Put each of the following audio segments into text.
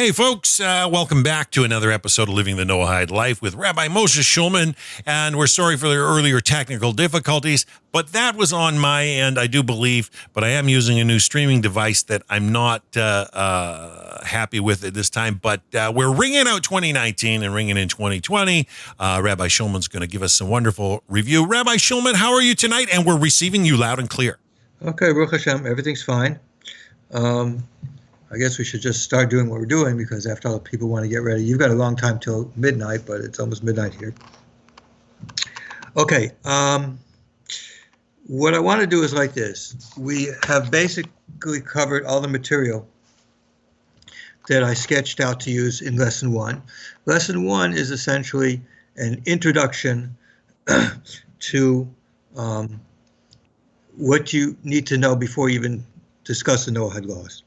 Hey, folks, welcome back to another episode of Living the Noahide Life with Rabbi Moshe Shulman. And we're sorry for the earlier technical difficulties, but that was on my end, I do believe. But I am using a new streaming device that I'm not happy with at this time. But we're ringing out 2019 and ringing in 2020. Rabbi Shulman's going to give us some wonderful review. Rabbi Shulman, how are you tonight? And we're receiving you loud and clear. Okay, Baruch Hashem, everything's fine. I guess we should just start doing what we're doing because after all, people want to get ready. You've got a long time till midnight, but it's almost midnight here. Okay, what I want to do is like this. We have basically covered all the material that I sketched out to use in Lesson 1. Lesson 1 is essentially an introduction to what you need to know before you even discuss the Noahide laws.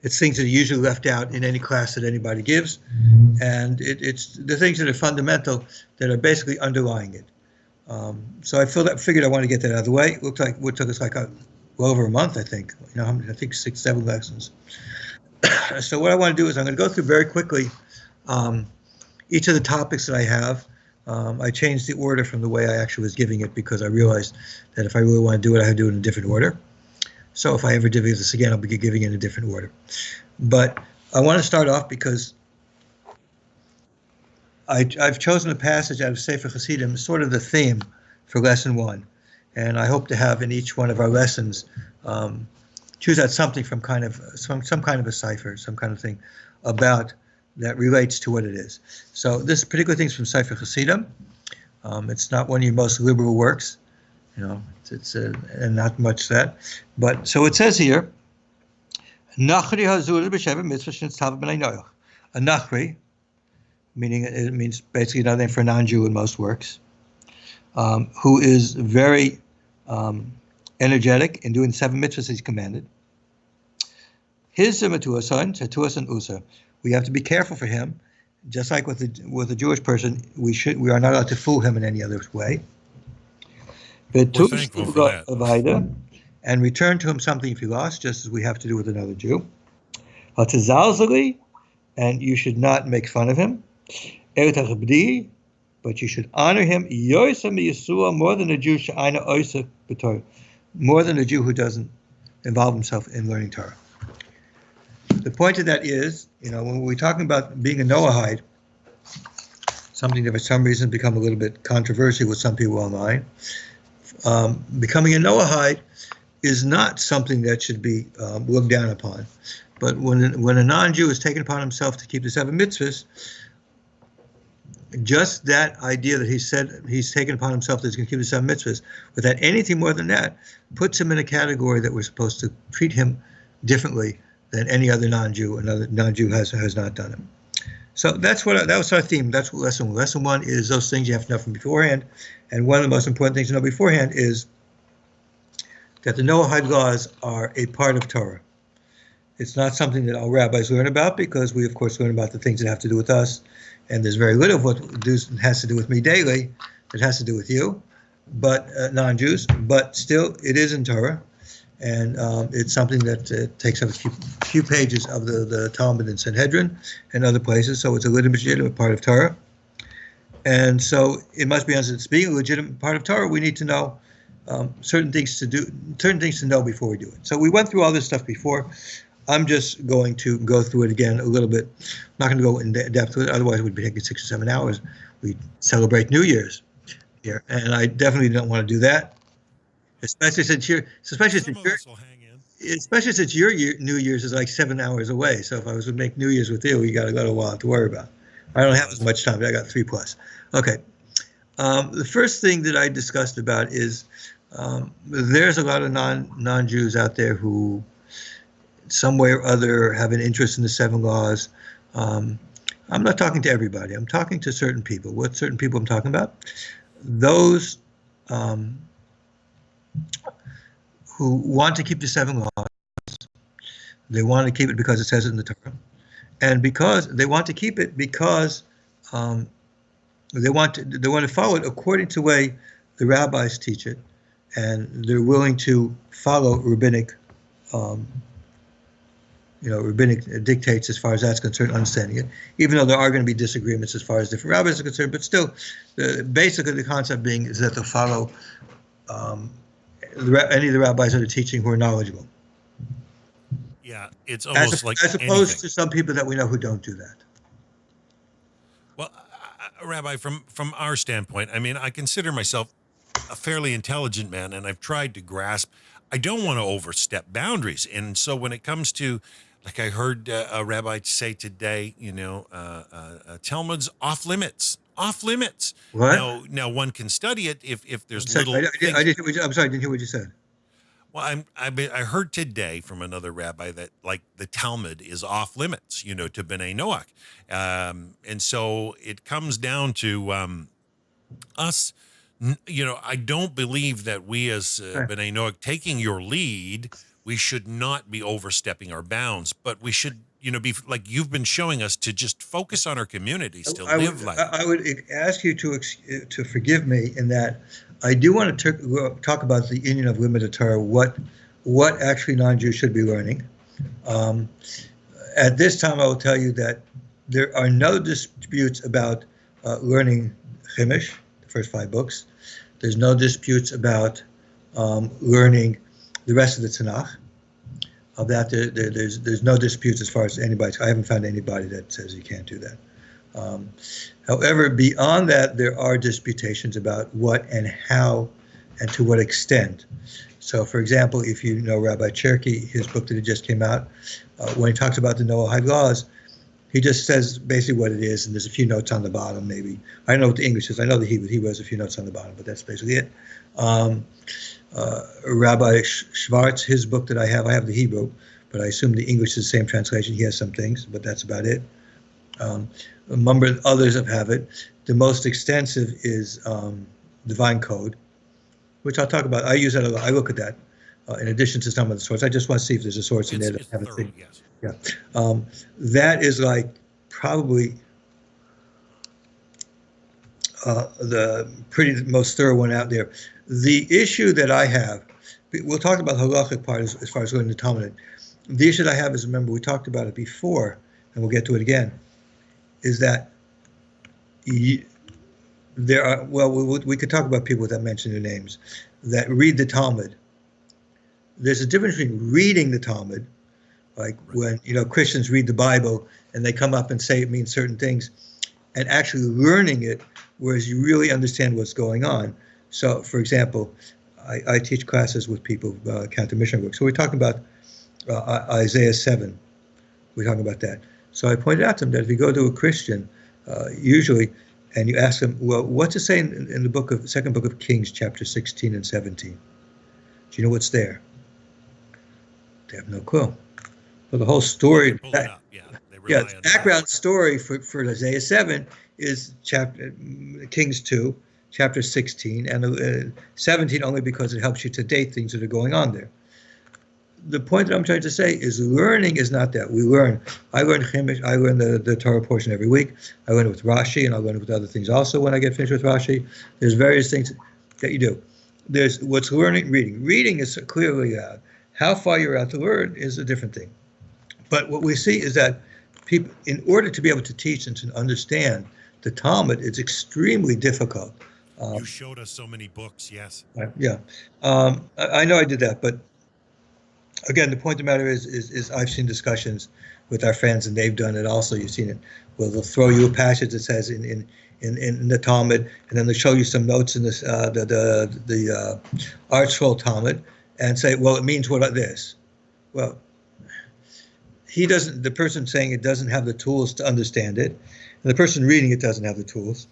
It's things that are usually left out in any class that anybody gives, and it's the things that are fundamental that are basically underlying it. So I figured I wanted to get that out of the way. It looked like it took us like well over a month, I think. I think 6, 7 lessons. So what I want to do is I'm going to go through very quickly each of the topics that I have. I changed the order from the way I actually was giving it because I realized that if I really want to do it, I have to do it in a different order. So if I ever do this again, I'll be giving it in a different order. But I want to start off because I've chosen a passage out of Sefer Chassidim, sort of the theme for Lesson 1. And I hope to have in each one of our lessons choose out something from some kind of a cipher, some kind of thing about that relates to what it is. So this particular thing's from Sefer Chassidim. It's not one of your most liberal works. It's and not much that. But so it says here, a nachri, meaning it means basically another name for a non-Jew in most works, who is very energetic in doing 7 mitzvahs he's commanded. His matuasan and usa. We have to be careful for him, just like with a Jewish person. We are not allowed to fool him in any other way. We're thankful for that. And return to him something if he lost, just as we have to do with another Jew. And you should not make fun of him. But you should honor him more than a Jew more than a Jew who doesn't involve himself in learning Torah. The point of that is, when we're talking about being a Noahide, something that for some reason become a little bit controversial with some people online. Becoming a Noahide is not something that should be looked down upon. But when a non-Jew has taken upon himself to keep the 7 mitzvahs, just that idea that he said he's taken upon himself that he's going to keep the 7 mitzvahs, without anything more than that, puts him in a category that we're supposed to treat him differently than any other non-Jew. Another non-Jew has not done it. So that was our theme. That's what lesson 1. Lesson 1 is those things you have to know from beforehand. And one of the most important things to know beforehand is that the Noahide laws are a part of Torah. It's not something that all rabbis learn about because we, of course, learn about the things that have to do with us. And there's very little of what has to do with me daily that has to do with you, but non-Jews. But still, it is in Torah. And it's something that takes up a few pages of the Talmud and Sanhedrin and other places. So it's a legitimate part of Torah. And so it must be understood. It's being a legitimate part of Torah. We need to know certain things to know before we do it. So we went through all this stuff before. I'm just going to go through it again a little bit. I'm not going to go in depth with it. Otherwise, it would be taking 6 or 7 hours. We celebrate New Year's here, and I definitely don't want to do that. Especially since your New Year's is like 7 hours away. So if I was to make New Year's with you, you got a while to worry about. I don't have as much time, but I got 3+. Okay. The first thing that I discussed about is there's a lot of non-Jews out there who, some way or other, have an interest in the 7 laws. I'm not talking to everybody. I'm talking to certain people. What certain people I'm talking about? Those who want to keep the 7 laws. They want to keep it because it says it in the Torah. And because they want to keep it because they want to follow it according to the way the rabbis teach it, and they're willing to follow rabbinic rabbinic dictates as far as that's concerned, understanding it, even though there are going to be disagreements as far as different rabbis are concerned, but still, basically the concept being is that they'll follow any of the rabbis that are teaching who are knowledgeable. Yeah, it's almost like as opposed anything. to some people that we know who don't do that. Well, Rabbi, from our standpoint, I mean, I consider myself a fairly intelligent man, and I've tried to grasp. I don't want to overstep boundaries, and so when it comes to, like I heard a rabbi say today, Talmud's off limits. Off limits. What? Now one can study it if there's I'm sorry, little. I'm sorry, I didn't hear what you said. Well, I heard today from another rabbi that like the Talmud is off limits, to B'nai Noach, and so it comes down to us. I don't believe that we as B'nai Noach taking your lead, we should not be overstepping our bounds, but we should, be like you've been showing us to just focus on our communities to live like. I would ask you to forgive me in that I do want to talk about the Union of Limited Torah, what actually non-Jews should be learning. At this time, I will tell you that there are no disputes about learning Chumash, the first 5 books. There's no disputes about learning the rest of the Tanakh. Of that, there's no disputes as far as anybody. I haven't found anybody that says you can't do that. However, beyond that, there are disputations about what and how and to what extent. So, for example, if you know Rabbi Cherky, his book that just came out, when he talks about the Noahide laws, he just says basically what it is, and there's a few notes on the bottom, maybe. I don't know what the English is. I know the Hebrew. He has a few notes on the bottom, but that's basically it. Rabbi Schwartz, his book that I have the Hebrew, but I assume the English is the same translation. He has some things, but that's about it. A number of others have it. The most extensive is Divine Code, which I'll talk about. I use that a lot. I look at that in addition to some of the sources. I just want to see if there's a source in there that I haven't seen. Yes. Yeah. That is like probably the most thorough one out there. The issue that I have, we'll talk about the halachic part as far as going to Talmud. The issue that I have is, remember, we talked about it before, and we'll get to it again, is that there are, we could talk about people without mentioning their names, that read the Talmud. There's a difference between reading the Talmud, like when Christians read the Bible and they come up and say it means certain things, and actually learning it, whereas you really understand what's going on. So, for example, I teach classes with people, counter mission work. So we're talking about Isaiah 7. We're talking about that. So I pointed out to them that if you go to a Christian, usually, and you ask them, well, what's it say in the second book of Kings, chapter 16 and 17? Do you know what's there? They have no clue. Well, the whole story, the background story for Isaiah 7 is Kings 2, chapter 16, and 17 only because it helps you to date things that are going on there. The point that I'm trying to say is learning is not that. We learn. I learn Chumash. I learn the Torah portion every week. I learn it with Rashi, and I learn it with other things also when I get finished with Rashi. There's various things that you do. There's what's learning, reading. Reading is clearly out. How far you're out to learn is a different thing. But what we see is that people, in order to be able to teach and to understand the Talmud, it's extremely difficult. You showed us so many books, yes. Yeah. I know I did that, but again, the point of the matter is I've seen discussions with our friends, and they've done it also. You've seen it. Well, they'll throw you a passage that says in the Talmud, and then they'll show you some notes in this the Art Scroll Talmud, and say, well, it means what this. Well, he doesn't. The person saying it doesn't have the tools to understand it, and the person reading it doesn't have the tools.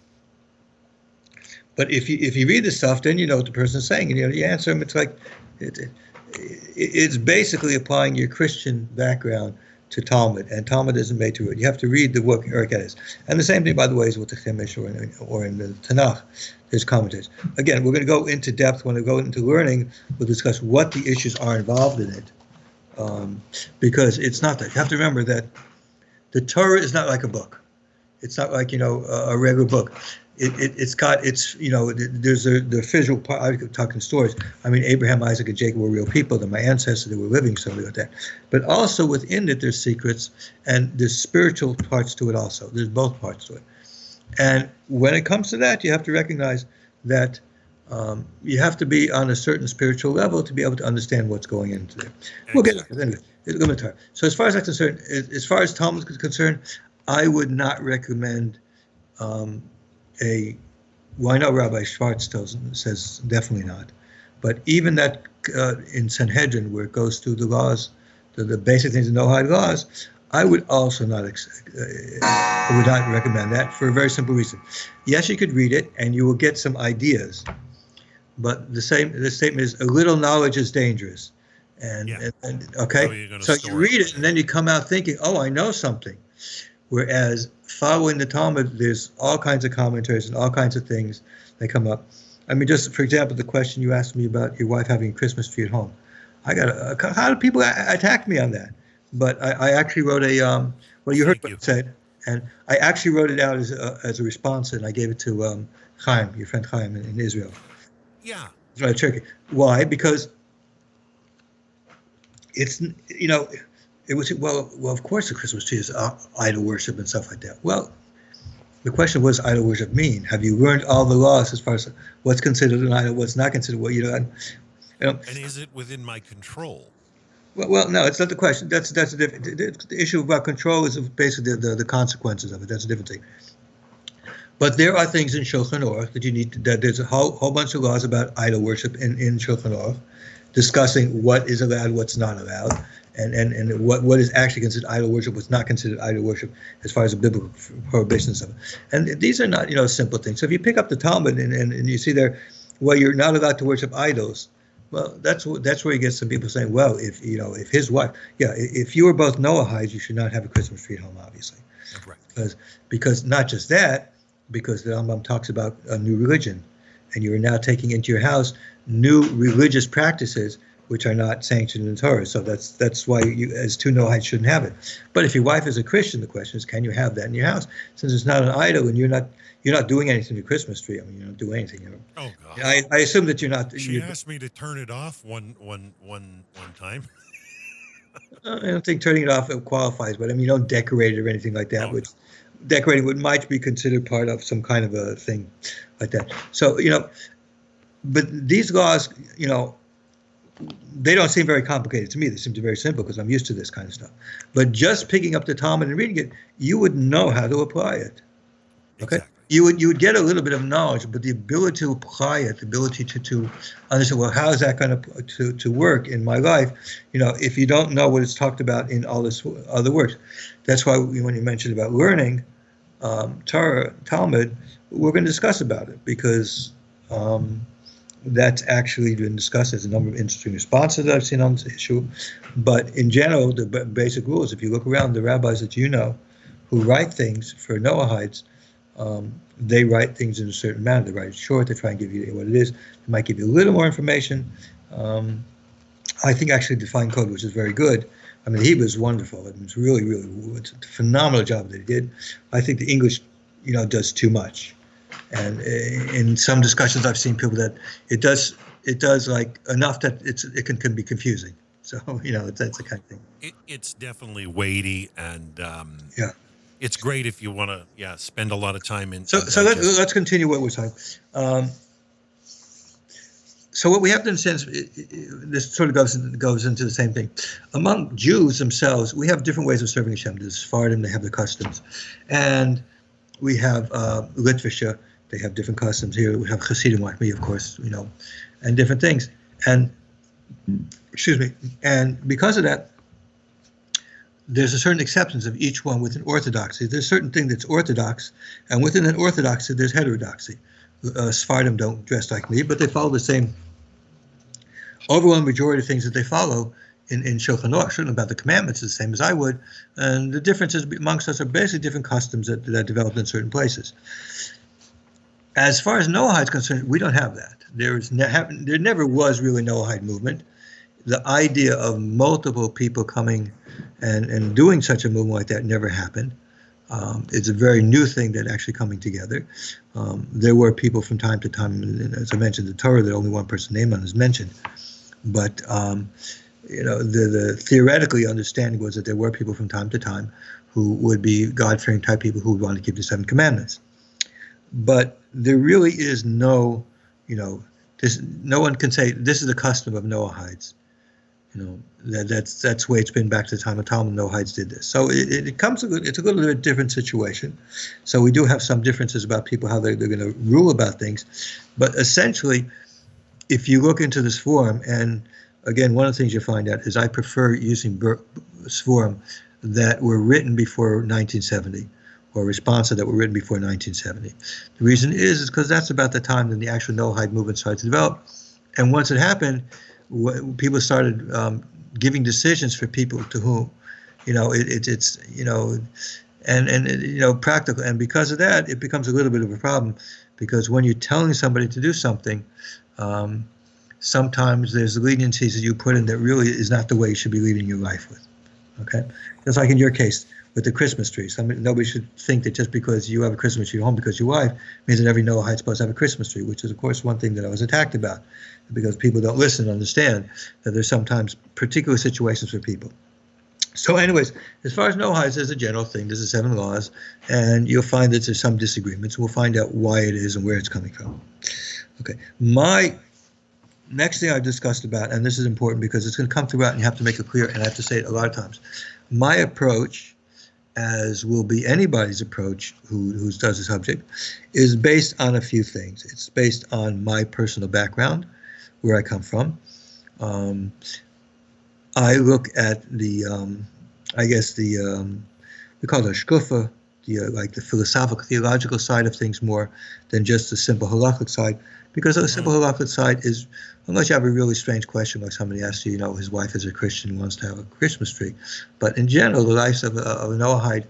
But if you read the stuff, then you know what the person's saying, and you answer them. It's like it's basically applying your Christian background to Talmud, and Talmud isn't made to read. You have to read the work Eric is. And the same thing, by the way, is with the Chumash or in the Tanakh. There's commentaries. Again, we're going to go into depth. When we go into learning, we'll discuss what the issues are involved in it, because it's not that. You have to remember that the Torah is not like a book. It's not like a regular book. there's the visual part. I'm talking stories. I mean, Abraham, Isaac, and Jacob were real people. They're my ancestors. They were living, something like that. But also within it, there's secrets and there's spiritual parts to it. Also, there's both parts to it. And when it comes to that, you have to recognize that you have to be on a certain spiritual level to be able to understand what's going into there. We'll get to it. Anyway, so as far as I'm concerned, as far as Talmud is concerned, I would not recommend well, I know Rabbi Schwartz says definitely not, but even that in Sanhedrin, where it goes through the laws, the basic things, the Noahide laws, I would also not recommend that for a very simple reason. Yes, you could read it and you will get some ideas, but the statement is a little knowledge is dangerous. And okay, so you read it and then you come out thinking, oh, I know something. Whereas following the Talmud, there's all kinds of commentaries and all kinds of things that come up. I mean, just for example, the question you asked me about your wife having a Christmas tree at home. How do people attack me on that? But I actually wrote well, you heard what it said, and I actually wrote it out as a response, and I gave it to Chaim, your friend Chaim in Israel. Yeah. Right, Turkey. Why? Because it's, it was, well, of course the Christmas tree is idol worship and stuff like that. Well, the question was, idol worship mean? Have you learned all the laws as far as what's considered an idol, what's not considered? And is it within my control? Well, no, it's not the question. That's a different. The issue about control is basically the consequences of it. That's a different thing. But there are things in Shulchan Aruch that you need. That there's a whole bunch of laws about idol worship in Shulchan Aruch, discussing what is allowed, what's not allowed, and what is actually considered idol worship, what's not considered idol worship, as far as the biblical prohibitions of it. And these are not simple things. So if you pick up the Talmud and you see there, well, you're not allowed to worship idols. Well, that's where you get some people saying, well, if his wife, if you were both Noahides, you should not have a Christmas tree at home, obviously. Correct. Because not just that, because the Rambam talks about a new religion, and you are now taking into your house new religious practices which are not sanctioned in the Torah. So that's why you, as two Noahides, shouldn't have it. But if your wife is a Christian, the question is, can you have that in your house? Since it's not an idol and you're not doing anything to the Christmas tree. I mean, you don't do anything. Oh God! I assume that you're not. She asked me to turn it off one time. I don't think turning it off qualifies, but I mean, you don't decorate it or anything like that. Which decorating might be considered part of some kind of a thing like that. So but these laws, they don't seem very complicated to me. They seem to be very simple because I'm used to this kind of stuff. But just picking up the Talmud and reading it, you would know how to apply it. Okay. Exactly. You would get a little bit of knowledge, but the ability to apply it, the ability to understand, well, how is that going to work in my life? If you don't know what it's talked about in all this other works, that's why when you mentioned about learning Torah, Talmud, we're going to discuss about it because that's actually been discussed. There's a number of interesting responses that I've seen on this issue, but in general, the basic rules. If you look around, the rabbis that who write things for Noahides. They write things in a certain manner. They write it short. They try and give you what it is. They might give you a little more information. I think actually Define Code, which is very good. I mean, he was wonderful. It was really, really, it's a phenomenal job that he did. I think the English, does too much. And in some discussions, I've seen people that it does like enough that it can be confusing. So that's the kind of thing. It's definitely weighty and yeah. It's great if you want to, spend a lot of time in. So let's continue what we're talking. So what we have to understand is this sort of goes into the same thing. Among Jews themselves, we have different ways of serving Hashem. There's Sephardim, they have the customs, and we have Litvisha, they have different customs. Here we have Hasidim like me, of course, and different things. And and because of that, there's a certain acceptance of each one within orthodoxy. There's a certain thing that's orthodox, and within that orthodoxy, there's heterodoxy. Sephardim don't dress like me, but they follow the same overwhelming majority of things that they follow in Shulchan Aruch. Certainly about the commandments is the same as I would, and the differences amongst us are basically different customs that developed in certain places. As far as Noahide is concerned, we don't have that. There never was really Noahide movement. The idea of multiple people coming and doing such a movement like that never happened. It's a very new thing that actually coming together. There were people from time to time, and as I mentioned, the Torah that only one person's name on is mentioned. But the theoretically understanding was that there were people from time to time who would be God-fearing type people who would want to keep the 7 commandments. But there really is no one can say this is the custom of Noahides. That's the way it's been back to the time of Talmud. Noahides did this. So it's a little bit different situation. So we do have some differences about people, how they're going to rule about things. But essentially, if you look into this forum, and again, one of the things you find out is I prefer using Sforim that were written before 1970, or responsa that were written before 1970. The reason is because that's about the time that the actual Noahide movement started to develop. And once it happened, people started giving decisions for people to whom, it's practical. And because of that, it becomes a little bit of a problem, because when you're telling somebody to do something, sometimes there's leniencies that you put in that really is not the way you should be leading your life with. Okay, just like in your case with the Christmas tree. Nobody should think that just because you have a Christmas tree at home because your wife means that every Noahide is supposed to have a Christmas tree, which is, of course, one thing that I was attacked about, because people don't listen and understand that there's sometimes particular situations for people. So anyways, as far as Noahides, there's a general thing. There's the 7 laws, and you'll find that there's some disagreements. We'll find out why it is and where it's coming from. Okay, my next thing I've discussed about, and this is important because it's going to come throughout and you have to make it clear, and I have to say it a lot of times. My approach, as will be anybody's approach who does the subject, is based on a few things. It's based on my personal background, where I come from. I look at the, we call it a shkufa, the philosophical, theological side of things more than just the simple halakhic side. Because the simple halakhic side is, unless you have a really strange question, like somebody asks you, his wife is a Christian and wants to have a Christmas tree. But in general, the life of a Noahide,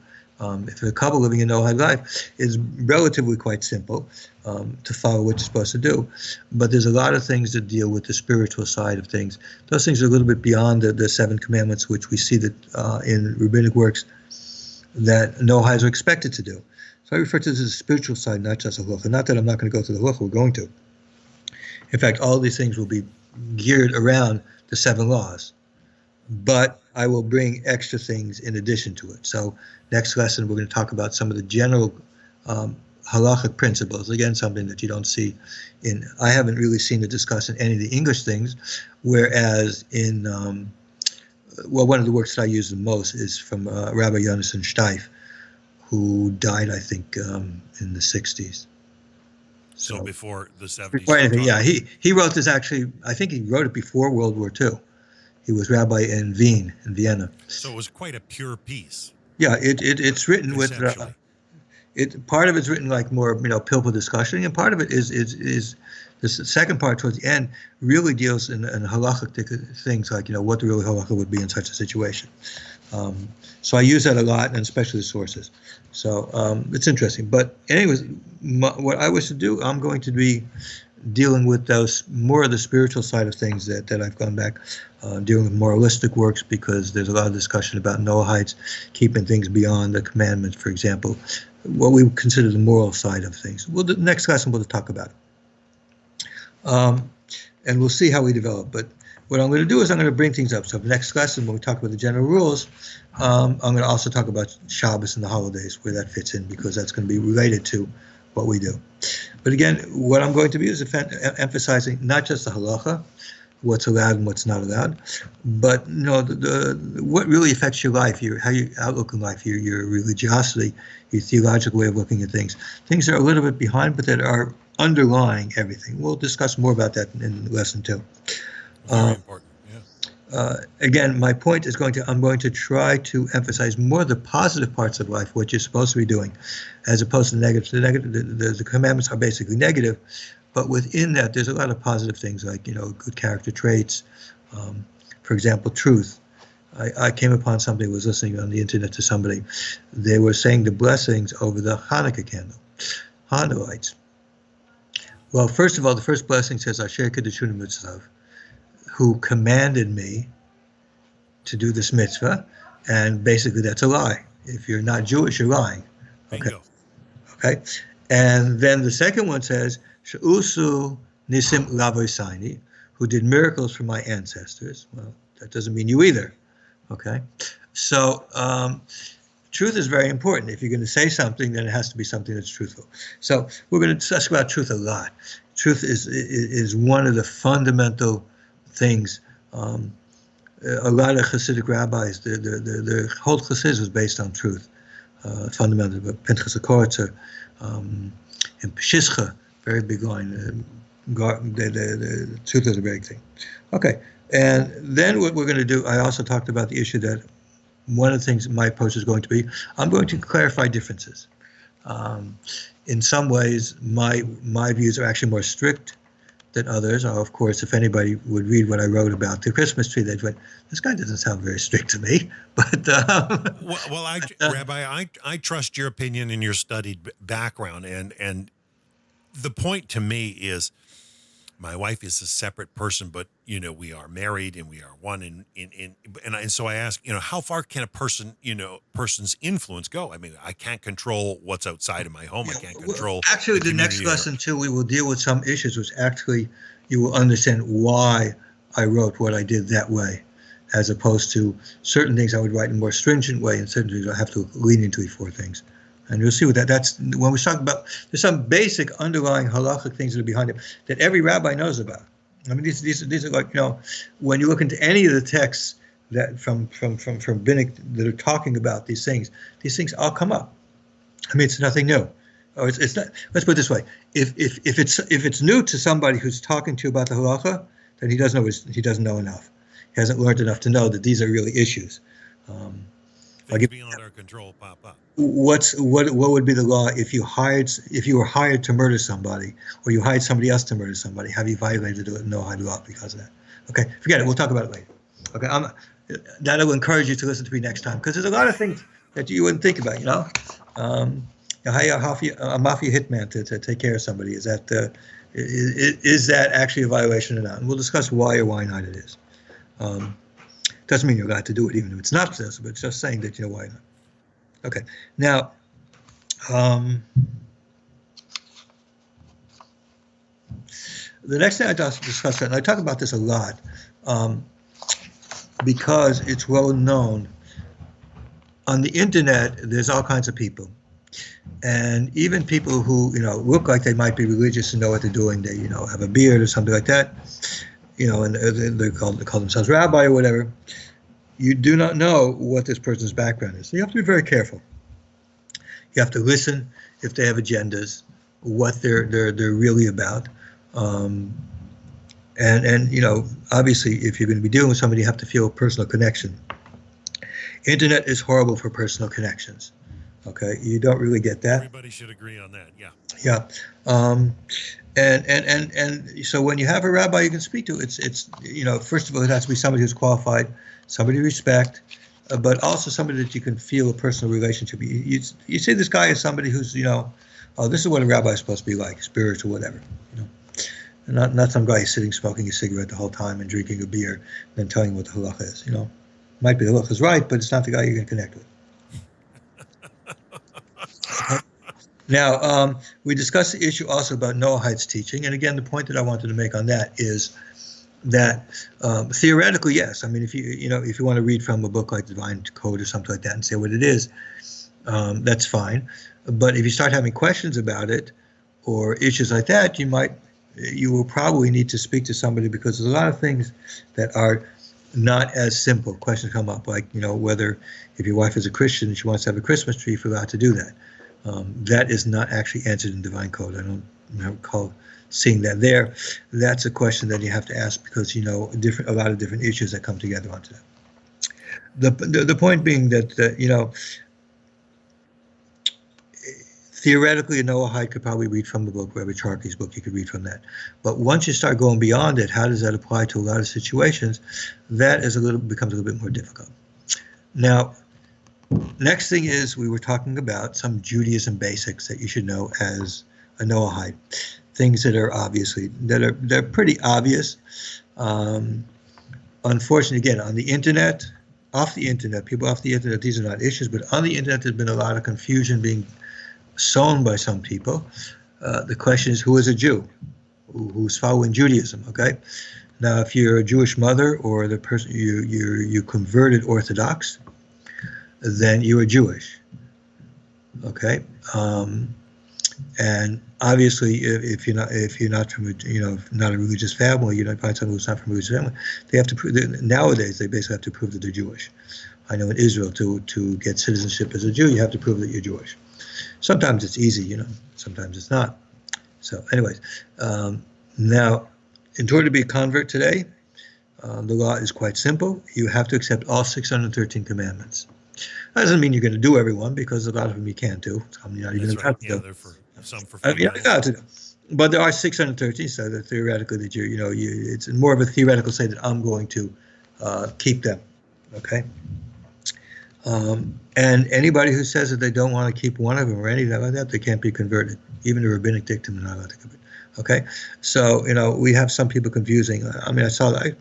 if a couple living a Noahide life, is relatively quite simple to follow what you're supposed to do. But there's a lot of things that deal with the spiritual side of things. Those things are a little bit beyond the 7 commandments, which we see that in rabbinic works that Noahides are expected to do. So I refer to this as a spiritual side, not just a halacha. Not that I'm not going to go to the halacha, we're going to. In fact, all these things will be geared around the 7 laws, but I will bring extra things in addition to it. So next lesson, we're going to talk about some of the general halachic principles. Again, something that you don't see I haven't really seen it discussed in any of the English things, whereas in, one of the works that I use the most is from Rabbi Yonason Steif, who died, I think, in the 60s. So before the 70s. Before anything, yeah. He wrote this actually, I think he wrote it before World War II. He was rabbi in Vienna. So it was quite a pure piece. Yeah, it's written with, part of it's written like more, pilpul discussion, and part of it is the second part towards the end really deals in halachic things like, what the real halacha would be in such a situation. So I use that a lot, and especially the sources. So it's interesting. But anyways, what I wish to do, I'm going to be dealing with those more of the spiritual side of things that I've gone back, dealing with moralistic works, because there's a lot of discussion about Noahides keeping things beyond the commandments, for example, what we consider the moral side of things. The next lesson we'll talk about it. And we'll see how we develop. But what I'm going to do is I'm going to bring things up. So the next lesson, when we talk about the general rules, I'm going to also talk about Shabbos and the holidays, where that fits in, because that's going to be related to what we do. But again, what I'm going to be is emphasizing not just the halacha, what's allowed and what's not allowed, but what really affects your life, how your outlook in life, your religiosity, your theological way of looking at things. Things that are a little bit behind, but that are underlying everything. We'll discuss more about that in lesson 2. Very important. Again, my point is I'm going to try to emphasize more the positive parts of life, what you're supposed to be doing, as opposed to the negative. The commandments are basically negative, but within that, there's a lot of positive things like, good character traits. For example, truth. I came upon somebody, was listening on the internet to somebody. They were saying the blessings over the Hanukkah candle, Hanukkah lights. Well, first of all, the first blessing says, Asher Kedushin Mitzvah, who commanded me to do this mitzvah, and basically that's a lie. If you're not Jewish, you're lying. Okay. Bingo. Okay. And then the second one says, She'usu nisim lavosaini, who did miracles for my ancestors. Well, that doesn't mean you either. Okay. So truth is very important. If you're going to say something, then it has to be something that's truthful. So we're going to discuss about truth a lot. Truth is one of the fundamental things. A lot of Hasidic rabbis, their whole Chassidus was based on truth. Fundamentally, but Pinchas Kortzer, and Peshischa, very big line. The truth is a big thing. Okay, and then what we're going to do, I also talked about the issue that one of the things my approach is going to be, I'm going to clarify differences. In some ways, my views are actually more strict than others. Of course, if anybody would read what I wrote about the Christmas tree, they'd went, this guy doesn't sound very strict to me. But Rabbi, I trust your opinion and your studied background, and the point to me is, my wife is a separate person, but we are married and we are one. And so I ask, how far can a person's influence go? I mean, I can't control what's outside of my home. I can't control. Actually, the next lesson too, we will deal with some issues, which actually you will understand why I wrote what I did that way, as opposed to certain things I would write in a more stringent way, and certain things I have to lean into before things. And you'll see what that's when we talk about. There's some basic underlying halachic things that are behind it that every rabbi knows about. I mean, these are like, when you look into any of the texts that from Binnick that are talking about these things all come up. I mean, it's nothing new. Or it's not. Let's put it this way: if it's new to somebody who's talking to you about the halacha, then he doesn't know enough. He hasn't learned enough to know that these are really issues. Things beyond our control pop up. What would be the law if you were hired to murder somebody, or you hired somebody else to murder somebody? Have you violated the Noahide law because of that? Okay, forget it. We'll talk about it later. Okay, that'll encourage you to listen to me next time, because there's a lot of things that you wouldn't think about. Hire a mafia hitman to take care of somebody. Is that actually a violation or not? And we'll discuss why or why not it is. Doesn't mean you're allowed to do it, even if it's not possessive, but it's just saying that why not. Okay, now, the next thing I discuss, and I talk about this a lot, because it's well known. On the internet, there's all kinds of people, and even people who look like they might be religious and know what they're doing. They have a beard or something like that. And they call themselves rabbi or whatever. You do not know what this person's background is. So you have to be very careful. You have to listen if they have agendas, what they're really about. And obviously, if you're going to be dealing with somebody, you have to feel a personal connection. Internet is horrible for personal connections. Okay, you don't really get that. Everybody should agree on that. Yeah. Yeah. And so when you have a rabbi you can speak to, it's first of all, it has to be somebody who's qualified, somebody you respect, but also somebody that you can feel a personal relationship. You see this guy as somebody who's this is what a rabbi is supposed to be like, spiritual, whatever. And not some guy sitting smoking a cigarette the whole time and drinking a beer and then telling you what the halacha is. Might be the halacha is right, but it's not the guy you're going to connect with. Now, we discussed the issue also about Noahide's teaching, and again, the point that I wanted to make on that is that theoretically, yes. I mean, if you want to read from a book like Divine Code or something like that and say what it is, that's fine. But if you start having questions about it or issues like that, you will probably need to speak to somebody, because there's a lot of things that are not as simple. Questions come up like whether if your wife is a Christian and she wants to have a Christmas tree, if you're allowed to do that. That is not actually answered in Divine Code. I don't recall seeing that there. That's a question that you have to ask, because a lot of different issues that come together onto that. The point being that theoretically a Noahide could probably read from the book, Rabbi Charkey's book. You could read from that. But once you start going beyond it, how does that apply to a lot of situations? That becomes a little bit more difficult. Now, next thing is, we were talking about some Judaism basics that you should know as a Noahide. Things that are they're pretty obvious. Unfortunately, again, on the internet, off the internet, people off the internet, these are not issues, but on the internet there's been a lot of confusion being sown by some people. The question is, who is a Jew? Who's following Judaism? Okay. Now, if you're a Jewish mother or the person you converted Orthodox, then you are Jewish. Okay. And obviously, if you're not from not a religious family, you don't find someone who's not from a religious family. They have to prove nowadays. They basically have to prove that they're Jewish. I know in Israel, to get citizenship as a Jew, you have to prove that you're Jewish. Sometimes it's easy, sometimes it's not. So, anyways, now, in order to be a convert today, the law is quite simple. You have to accept all 613 commandments. That doesn't mean you're going to do everyone, because a lot of them you can't do. Some you're not even allowed to do. They're for some for You're not allowed to do. But there are 613, so that theoretically that it's more of a theoretical say that I'm going to keep them. Okay. And anybody who says that they don't want to keep one of them or anything like that, they can't be converted. Even the rabbinic dictum is not allowed to convert. Okay, so we have some people confusing. I mean, I saw that.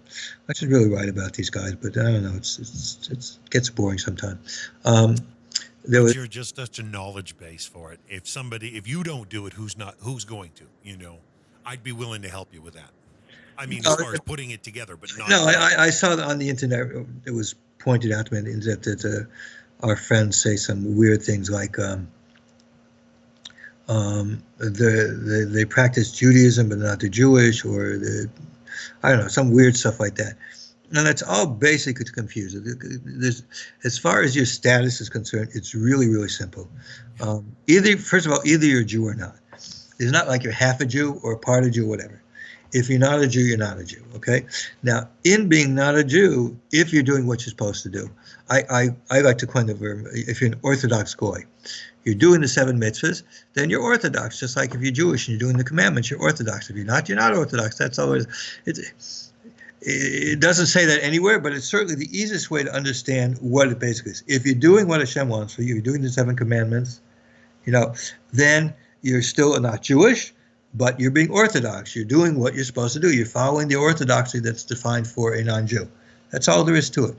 I should really write about these guys, but I don't know. It gets boring sometimes. You're just such a knowledge base for it. If you don't do it, who's going to? I'd be willing to help you with that. I mean, as far as putting it together, but not. No, I saw on the internet. It was pointed out to me on the internet that our friends say some weird things like. They practice Judaism but not the Jewish, or I don't know, some weird stuff like that. And that's all basically to confuse it. As far as your status is concerned, it's really, really simple. First of all, either you're a Jew or not. It's not like you're half a Jew or a part of a Jew or whatever. If you're not a Jew, you're not a Jew. Okay. Now, in being not a Jew, if you're doing what you're supposed to do, I like to coin the verb. If you're an Orthodox goy, you're doing the 7 mitzvahs, then you're Orthodox. Just like if you're Jewish and you're doing the commandments, you're Orthodox. If you're not Orthodox. That's always it doesn't say that anywhere, but it's certainly the easiest way to understand what it basically is. If you're doing what Hashem wants for you, you're doing the 7 commandments, then you're still not Jewish, but you're being Orthodox. You're doing what you're supposed to do. You're following the orthodoxy that's defined for a non-Jew. That's all there is to it.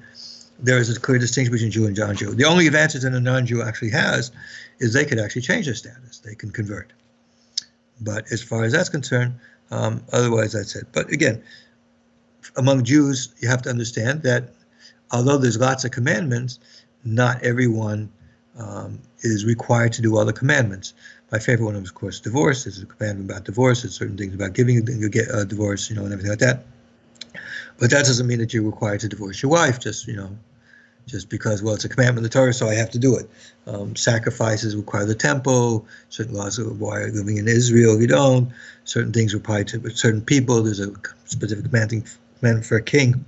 There is a clear distinction between Jew and non-Jew. The only advantage that a non-Jew actually has is they could actually change their status. They can convert. But as far as that's concerned, otherwise that's it. But again, among Jews, you have to understand that although there's lots of commandments, not everyone is required to do all the commandments. My favorite one is, of course, divorce. There's a commandment about divorce. There's certain things about giving a divorce, and everything like that. But that doesn't mean that you're required to divorce your wife just because, it's a commandment in the Torah, so I have to do it. Sacrifices require the temple. Certain laws require living in Israel. You don't. Certain things require to certain people. There's a specific commandment for a king.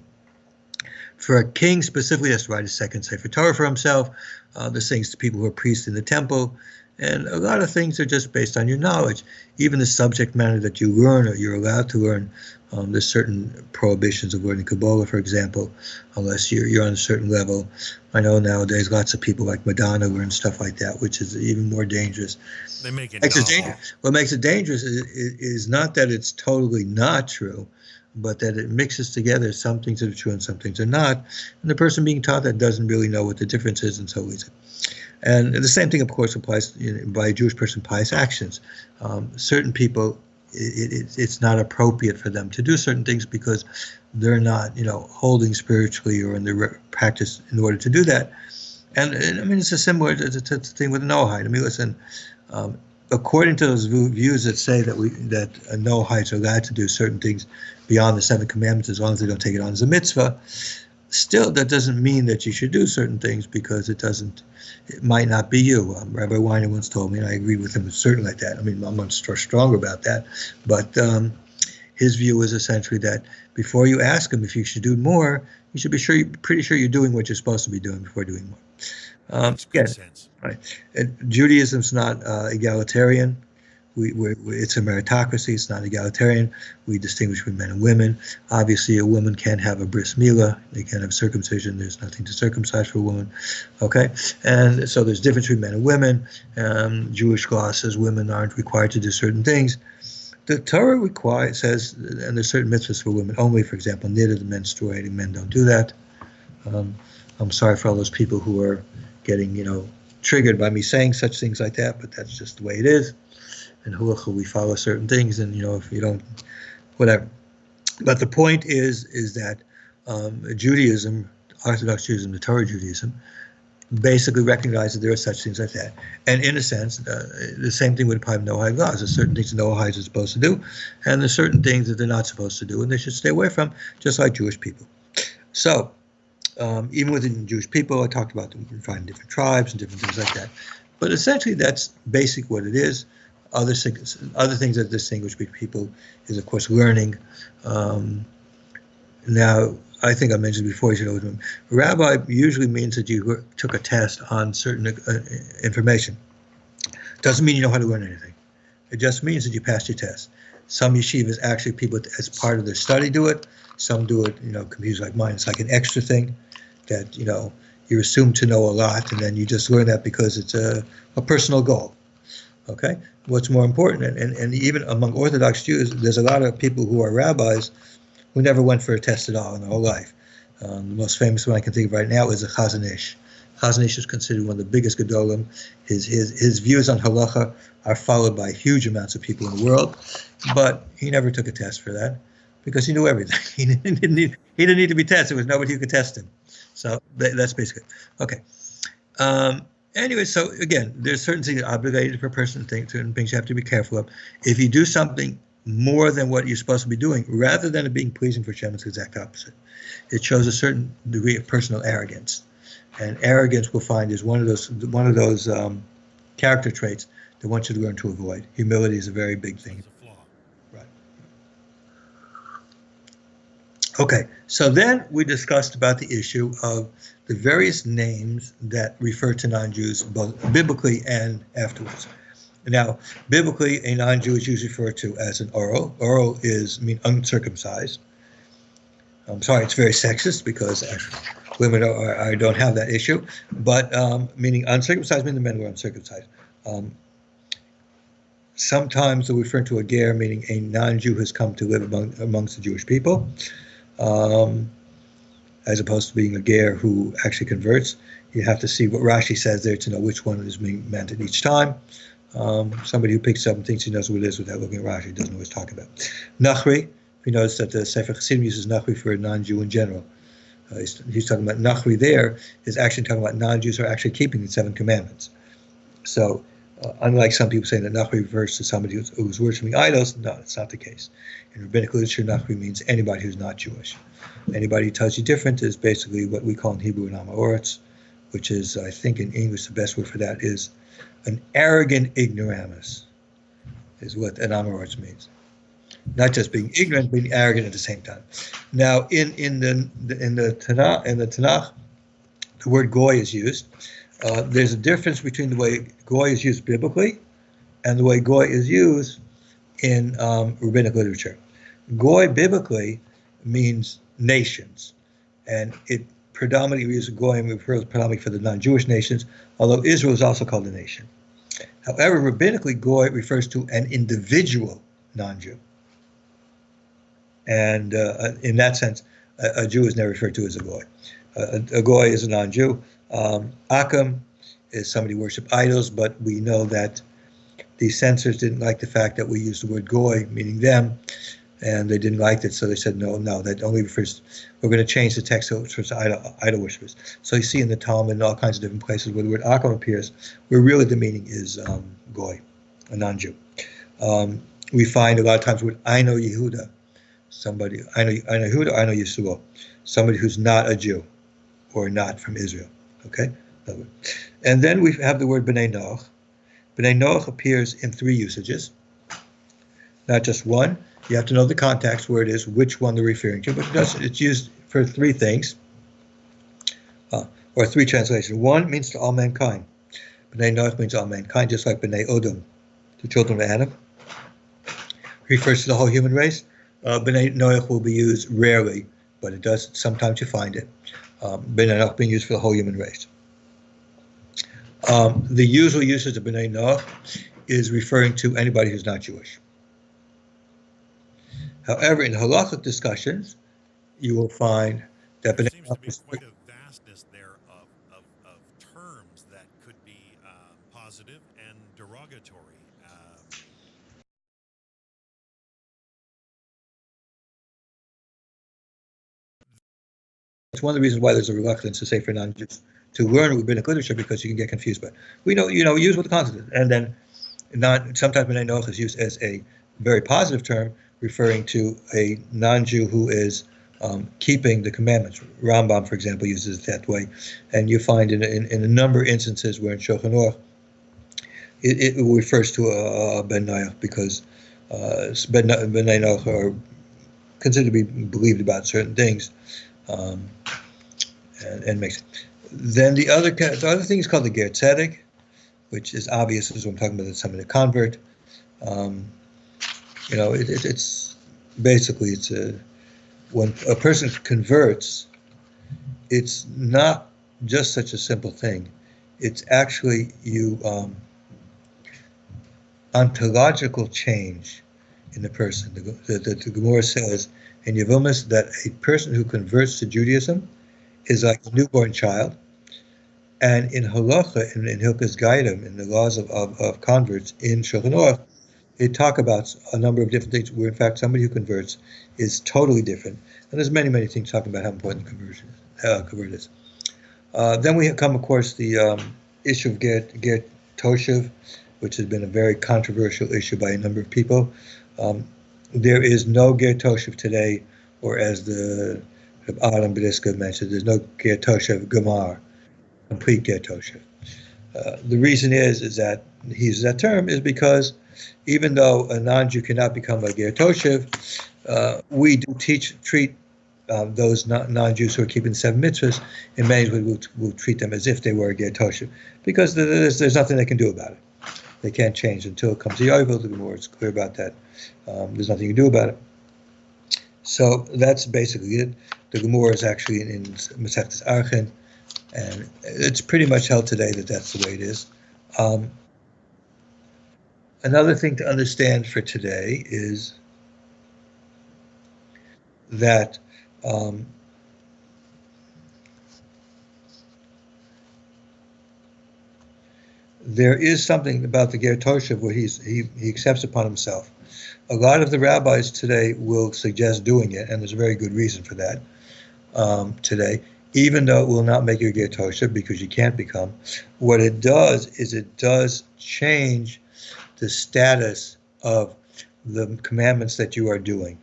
For a king specifically, has to write a second Sefer Torah for himself. There's things to people who are priests in the temple. And a lot of things are just based on your knowledge. Even the subject matter that you learn or you're allowed to learn, there's certain prohibitions of learning Kabbalah, for example, unless you're on a certain level. I know nowadays lots of people like Madonna learn stuff like that, which is even more dangerous. They make it dangerous. What makes it dangerous is not that it's totally not true, but that it mixes together some things that are true and some things are not. And the person being taught that doesn't really know what the difference is, and so is it. And the same thing, of course, applies by a Jewish person, pious actions. Certain people, it's not appropriate for them to do certain things because they're not, holding spiritually or in their practice in order to do that. And I mean, it's a similar thing with Noahide. I mean, listen, according to those views that say that Noahides are allowed to do certain things beyond the 7 commandments as long as they don't take it on as a mitzvah, still, that doesn't mean that you should do certain things because it might not be you. Rabbi Weiner once told me, and I agree with him, it's certainly like that. I mean, I'm much stronger about that. But his view is essentially that before you ask him if you should do more, you should be pretty sure you're doing what you're supposed to be doing before doing more. Makes good sense. Right. Judaism's not egalitarian. It's a meritocracy. It's not egalitarian. We distinguish between men and women. Obviously, a woman can't have a bris milah. They can't have circumcision. There's nothing to circumcise for a woman. Okay? And so there's difference between men and women. Jewish law says women aren't required to do certain things. The Torah says, and there's certain mitzvahs for women only. For example, niddah, the menstruating men don't do that. I'm sorry for all those people who are getting, triggered by me saying such things like that, but that's just the way it is. And halacha, we follow certain things, and if you don't, whatever. But the point is that Judaism, Orthodox Judaism, the Torah Judaism, basically recognize that there are such things like that. And in a sense, the same thing would apply to Noahide laws. There's certain things the Noahides are supposed to do, and there's certain things that they're not supposed to do, and they should stay away from, just like Jewish people. So, even within Jewish people, I talked about them finding different tribes and different things like that. But essentially, that's basic what it is. Other things that distinguish people is, of course, learning. Now, I think I mentioned before, rabbi usually means that you took a test on certain information. Doesn't mean you know how to learn anything. It just means that you passed your test. Some yeshivas actually, people as part of their study do it. Some do it, computers like mine. It's like an extra thing that, you assume to know a lot, and then you just learn that because it's a personal goal. Okay? What's more important, and even among Orthodox Jews, there's a lot of people who are rabbis who never went for a test at all in their whole life. The most famous one I can think of right now is a Chazon Ish. Chazon Ish is considered one of the biggest gedolim. His views on halacha are followed by huge amounts of people in the world, but he never took a test for that because he knew everything. He didn't need to be tested. There was nobody who could test him. So that's basically it. Okay. Anyway, so again, there's certain things that are obligated for a person to think, certain things you have to be careful of. If you do something more than what you're supposed to be doing, rather than it being pleasing for Hashem, it's the exact opposite. It shows a certain degree of personal arrogance, and arrogance we'll find is one of those character traits that one should learn to avoid. Humility is a very big thing. Right. Okay, so then we discussed about the issue of the various names that refer to non-Jews, both biblically and afterwards. Now, biblically, a non-Jew is usually referred to as an oral. Oral mean uncircumcised. I'm sorry, it's very sexist because women don't have that issue, but meaning uncircumcised means the men were uncircumcised. Sometimes they'll refer to a ger, meaning a non-Jew has come to live amongst the Jewish people, as opposed to being a ger who actually converts. You have to see what Rashi says there to know which one is being meant at each time. Somebody who picks up and thinks he knows what it is without looking at Rashi doesn't know what he's talking about. Nachri, we notice that the Sefer Chassidim uses Nachri for a non-Jew in general. He's talking about Nachri there is actually talking about non-Jews who are actually keeping the 7 commandments. So, unlike some people saying that Nachri refers to somebody who's worshiping idols, no, it's not the case. In rabbinic literature, Nachri means anybody who's not Jewish. Anybody who tells you different is basically what we call in Hebrew an Amoritz, which is, I think in English, the best word for that is an arrogant ignoramus, is what an Amoritz means. Not just being ignorant, being arrogant at the same time. Now, in the Tanakh, the word goy is used. There's a difference between the way goy is used biblically and the way goy is used in rabbinic literature. Goy biblically means nations, and it predominantly uses goy and refers predominantly for the non-Jewish nations, although Israel is also called a nation. However, rabbinically, goy refers to an individual non-Jew. And in that sense, a Jew is never referred to as a goy. A goy is a non-Jew. Akam is somebody who worships idols, but we know that the censors didn't like the fact that we used the word goy, meaning them, and they didn't like it, so they said, no, that only refers, we're going to change the text so it refers to idol worshippers. So you see in the Talmud and all kinds of different places where the word Akam appears, where really the meaning is goy, a non-Jew. We find a lot of times with I know Yehuda, somebody, I know Yehuda, I know Yeshua, somebody who's not a Jew or not from Israel. Okay? And then we have the word B'nai Noach. B'nai Noach appears in 3 usages, not just one. You have to know the context where it is, which one they're referring to, but it's used for 3 things, or 3 translations. One means to all mankind. B'nai Noach means all mankind, just like B'nai Odom, the children of Adam, refers to the whole human race. B'nai Noach will be used rarely, but it does, sometimes you find it. B'nai Noach being used for the whole human race. The usual usage of B'nai Noach is referring to anybody who's not Jewish. However, in halachic discussions, you will find that B'nai There seems to be quite a vastness there That's one of the reasons why there's a reluctance to say for non-Jews to learn rabbinic literature, because you can get confused. But we know, use what the concept is, and then sometimes B'nai Noach is used as a very positive term, referring to a non-Jew who is keeping the commandments. Rambam, for example, uses it that way, and you find in a number of instances where in Shulchan Aruch it refers to a Ben Noach, because B'nai Noach are considered to be believed about certain things, and makes it. Then the other thing is called the Ger Tzedek, which is obvious as I'm talking about somebody a convert. It's basically when a person converts, it's not just such a simple thing. It's actually ontological change in the person. The Gemara says in Yevumis that a person who converts to Judaism is like a newborn child. And in Halacha, in Hilchos Gaidim, in the laws of converts in Shulchan Aruch, they talk about a number of different things where, in fact, somebody who converts is totally different. And there's many, many things talking about how important convert is. Then we come, of course, the issue of Ger Toshev, which has been a very controversial issue by a number of people. There is no Ger Toshev today, or as the Adam Bediska mentioned, there's no Ger Toshev Gemar, complete Ger Toshev. The reason is that he uses that term is because even though a non-Jew cannot become a Ger Toshev, we do treat those non-Jews who are keeping 7 mitzvahs, in many ways we'll treat them as if they were a Ger Toshev, because there's nothing they can do about it. They can't change until it comes to Yovel. The Gemara is clear about that. There's nothing you can do about it. So that's basically it. The Gemara is actually in Masechtas Archen, and it's pretty much held today that that's the way it is. Another thing to understand for today is that there is something about the Ger Toshev where he accepts upon himself. A lot of the rabbis today will suggest doing it, and there's a very good reason for that today, even though it will not make you a Ger Toshev, because you can't become. What it does is it does change the status of the commandments that you are doing.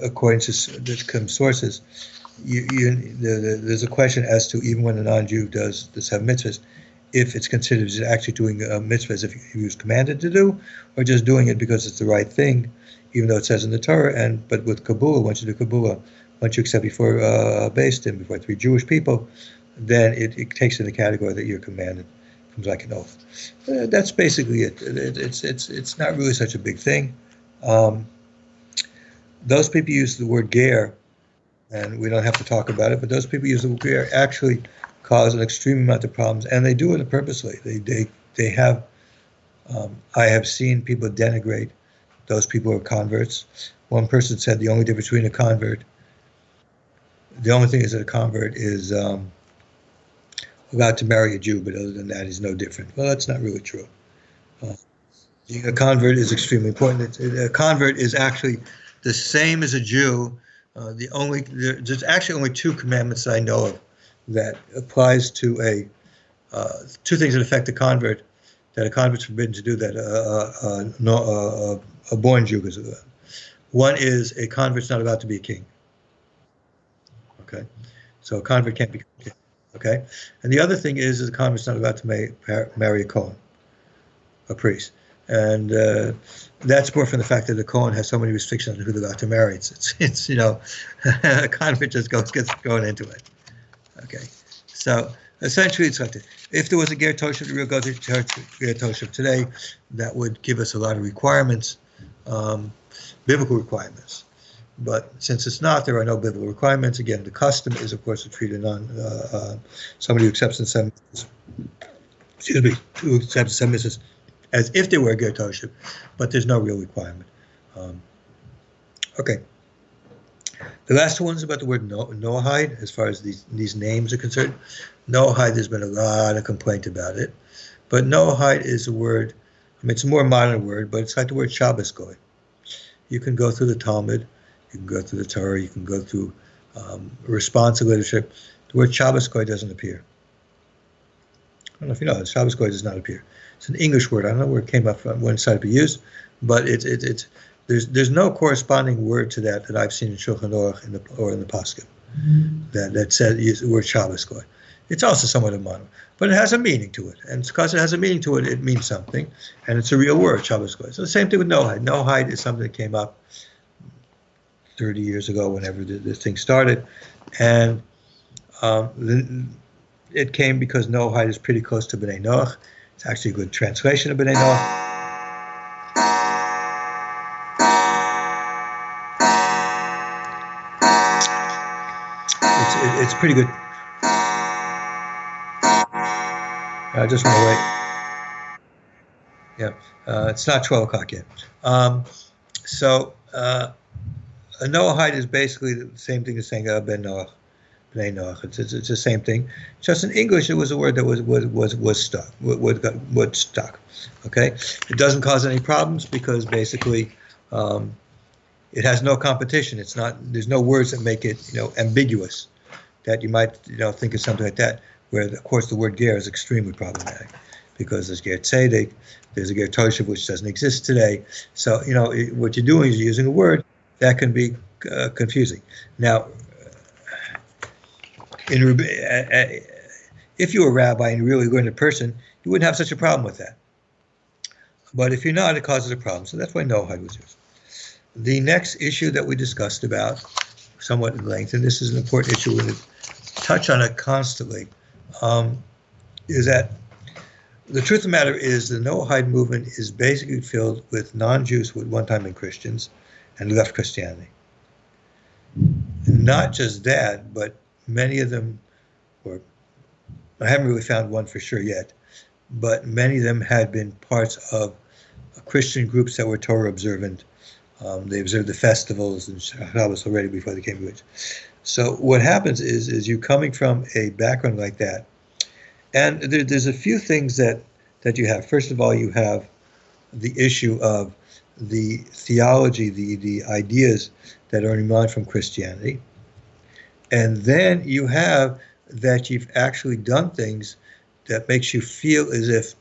According to some sources, there's a question as to, even when a non-Jew does the 7 mitzvahs, if it's considered as actually doing a mitzvah as if he was commanded to do, or just doing it because it's the right thing, even though it says in the Torah. But with Kabbalah, once you do Kabbalah, once you accept before Beis Din, before 3 Jewish people, then it takes in the category that you're commanded. It comes like an oath. That's basically it. It's not really such a big thing. Those people use the word ger, and we don't have to talk about it, but those people use the word ger actually cause an extreme amount of problems, and they do it purposely. They have. I have seen people denigrate those people who are converts. One person said the only difference between the only thing is that a convert is allowed to marry a Jew, but other than that, he's no different. Well, that's not really true. Being a convert is extremely important. A convert is actually the same as a Jew. There's actually only 2 commandments that I know of that applies to 2 things that affect a convert, that a convert's forbidden to do, that a born Jew is. One is a convert's not allowed to be a king. Okay, so a convert can't be a king. Okay, and the other thing is a convert's not allowed to marry a Kohen, a priest, and that's more from the fact that the Kohen has so many restrictions on who they're allowed to marry. It's a convert just gets going into it. Okay, so essentially it's like that. If there was a Ger Toshev, the real Ger Toshev today, that would give us a lot of requirements, biblical requirements. But since it's not, there are no biblical requirements. Again, the custom is, of course, to treat somebody who accepts the 7 mitzvahs as if they were a Ger Toshev, but there's no real requirement. Okay. The last one is about the word Noahide, as far as these names are concerned. Noahide, there's been a lot of complaint about it. But Noahide is a word, it's a more modern word, but it's like the word Shabbos Goy. You can go through the Talmud You can go through the Torah. You can go through responsive literature. The word Shabbos Goy doesn't appear. I don't know if you know, Shabbos Goy does not appear. It's an English word. I don't know where it came up from, when it started to be used, but there's no corresponding word to that I've seen in Shulchan Aruch or in the Pasuk that said the word Shabbos Goy. It's also somewhat a mono, but it has a meaning to it, and because it has a meaning to it, it means something, and it's a real word, Shabbos Goy. So the same thing with Noahide. Noahide is something that came up 30 years ago, whenever this thing started, and it came because Noahide is pretty close to B'nai Noach. It's actually a good translation of B'nai Noach. It's pretty good. I just want to wait. Yeah, it's not 12 o'clock yet. A Noahide is basically the same thing as saying Ben Noach, B'nai Noach. It's the same thing. Just in English, it was a word that was stuck. Okay, it doesn't cause any problems because basically it has no competition. It's not. There's no words that make it ambiguous. That you might think of something like that. Where of course the word ger is extremely problematic because there's ger tzedek, there's a ger toshev which doesn't exist today. So what you're doing is you're using a word that can be confusing. Now, if you're a rabbi and a really learned person, you wouldn't have such a problem with that. But if you're not, it causes a problem. So that's why Noahide was used. The next issue that we discussed about somewhat in length, and this is an important issue, we're going to touch on it constantly, is that the truth of the matter is the Noahide movement is basically filled with non-Jews who at one time been Christians and left Christianity. Not just that, but many of them were, I haven't really found one for sure yet, but many of them had been parts of Christian groups that were Torah observant. They observed the festivals and Shabbos already before they came to it. So what happens is you coming from a background like that, and there's a few things that you have. First of all, you have the issue of the theology, the ideas that are emerged from Christianity, and then you have that you've actually done things that makes you feel as if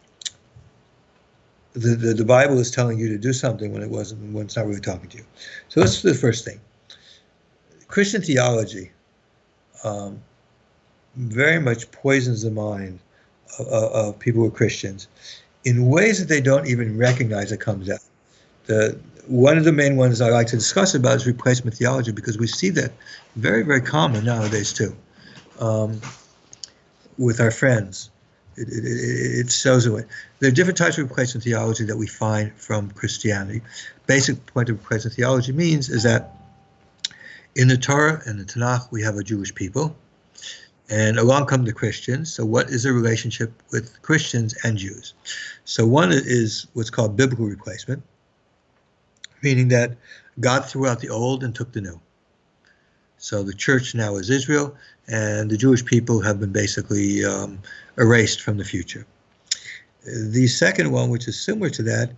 the Bible is telling you to do something when it's not really talking to you. So that's the first thing. Christian theology very much poisons the mind of people who are Christians in ways that they don't even recognize it comes out. One of the main ones I like to discuss about is replacement theology, because we see that very, very common nowadays too, with our friends. It shows it. There are different types of replacement theology that we find from Christianity. Basic point of replacement theology means is that in the Torah and the Tanakh, we have a Jewish people, and along come the Christians. So what is the relationship with Christians and Jews? So one is what's called biblical replacement, meaning that God threw out the old and took the new. So the church now is Israel, and the Jewish people have been basically erased from the future. The second one, which is similar to that,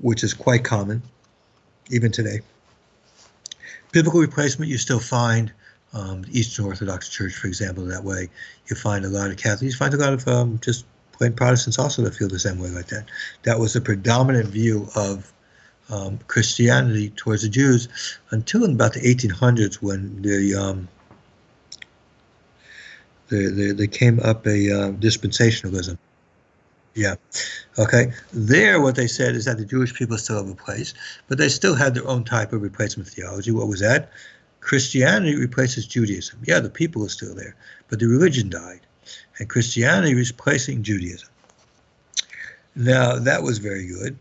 which is quite common even today. Biblical replacement, you still find the Eastern Orthodox Church, for example, that way. You find a lot of Catholics. You find a lot of just plain Protestants also that feel the same way like that. That was the predominant view of Christianity towards the Jews until in about the 1800s, when there came up a dispensationalism. Yeah. Okay. There, what they said is that the Jewish people still have a place, but they still had their own type of replacement theology. What was that? Christianity replaces Judaism. Yeah, the people are still there, but the religion died, and Christianity is replacing Judaism. Now, that was very good,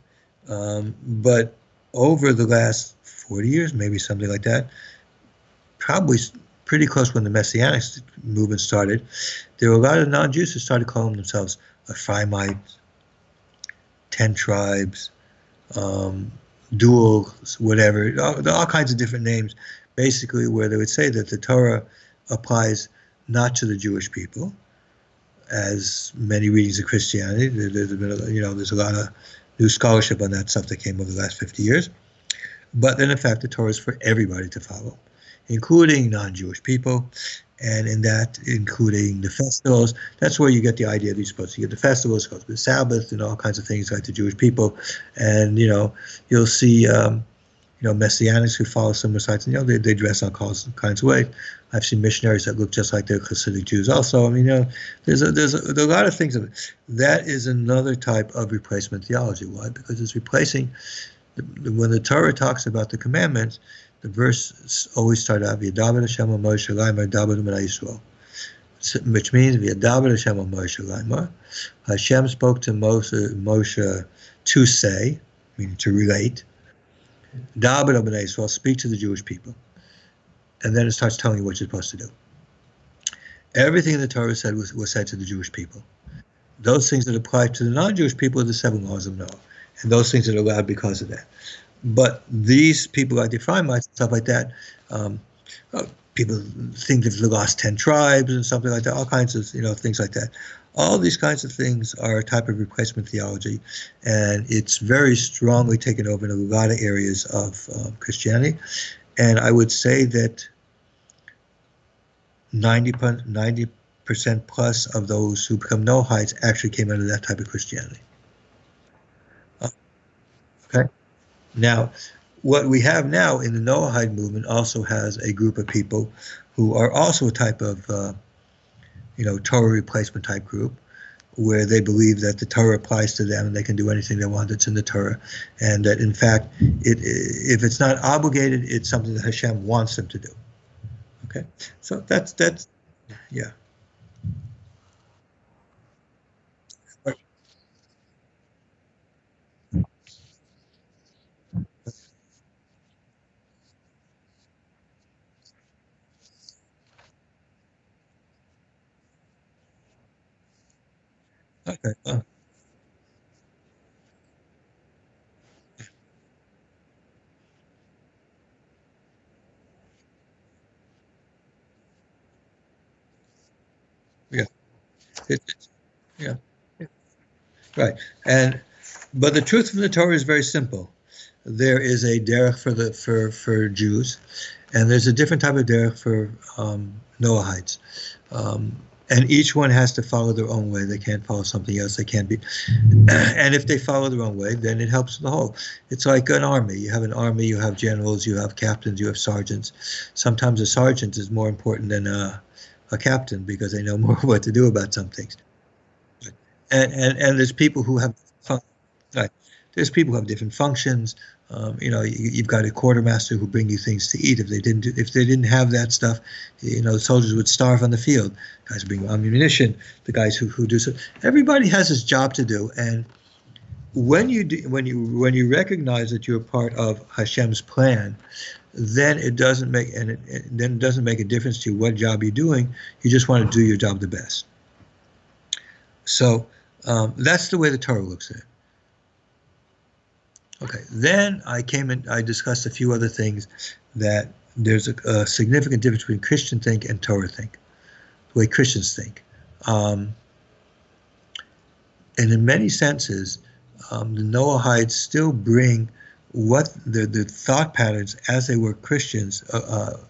but over the last 40 years, maybe something like that, probably pretty close when the Messianic movement started, there were a lot of non-Jews who started calling themselves Ephraimites, 10 tribes, dual, whatever, all kinds of different names, basically where they would say that the Torah applies not to the Jewish people, as many readings of Christianity. There's been, there's a lot of new scholarship on that stuff that came over the last 50 years. But then, in fact, the Torah is for everybody to follow, including non-Jewish people, and in that, including the festivals. That's where you get the idea that you're supposed to get the festivals, supposed to be the Sabbath, and all kinds of things like the Jewish people. And you'll see Messianics who follow similar sites, and they dress all kinds of ways. I've seen missionaries that look just like they're Hasidic Jews. Also, I mean, there's a lot of things of it. That is another type of replacement theology. Why? Because it's replacing. When the Torah talks about the commandments, the verse always start out, "V'yadaber Hashem al Moshe Laimar daber b'nai Yisrael," which means "V'yadaber Hashem al Moshe Laimar." Hashem spoke to Moshe to say, meaning to relate, "Daber b'nai Yisrael," speak to the Jewish people, and then it starts telling you what you're supposed to do. Everything in the Torah said was said to the Jewish people. Those things that apply to the non-Jewish people are the 7 laws of Noah, and those things are allowed because of that. But these people like the Ephraimites and stuff like that, people think of the lost 10 tribes and something like that, all kinds of things like that. All these kinds of things are a type of replacement theology, and it's very strongly taken over in a lot of areas of Christianity. And I would say that 90% plus of those who become Noahites actually came out of that type of Christianity. Okay. Now, what we have now in the Noahide movement also has a group of people who are also a type of, Torah replacement type group, where they believe that the Torah applies to them and they can do anything they want that's in the Torah, and that in fact, if it's not obligated, it's something that Hashem wants them to do. Okay, so that's yeah. Okay. Yeah. Yeah. Right. But the truth from the Torah is very simple. There is a derech for Jews, and there's a different type of derech for Noahites. And each one has to follow their own way. They can't follow something else. They can't be. And if they follow their own way, then it helps the whole. It's like an army. You have an army, you have generals, you have captains, you have sergeants. Sometimes a sergeant is more important than a captain because they know more what to do about some things. And there's people who have right. There's people who have different functions. You've got a quartermaster who bring you things to eat. If they didn't have that stuff, the soldiers would starve on the field. Guys bring ammunition. The guys who do so. Everybody has his job to do, and when you recognize that you're part of Hashem's plan, then it doesn't make a difference to you what job you're doing. You just want to do your job the best. So that's the way the Torah looks at it. Okay, then I discussed a few other things, that there's a significant difference between Christian think and Torah think, the way Christians think. And in many senses, the Noahides still bring what the thought patterns as they were Christians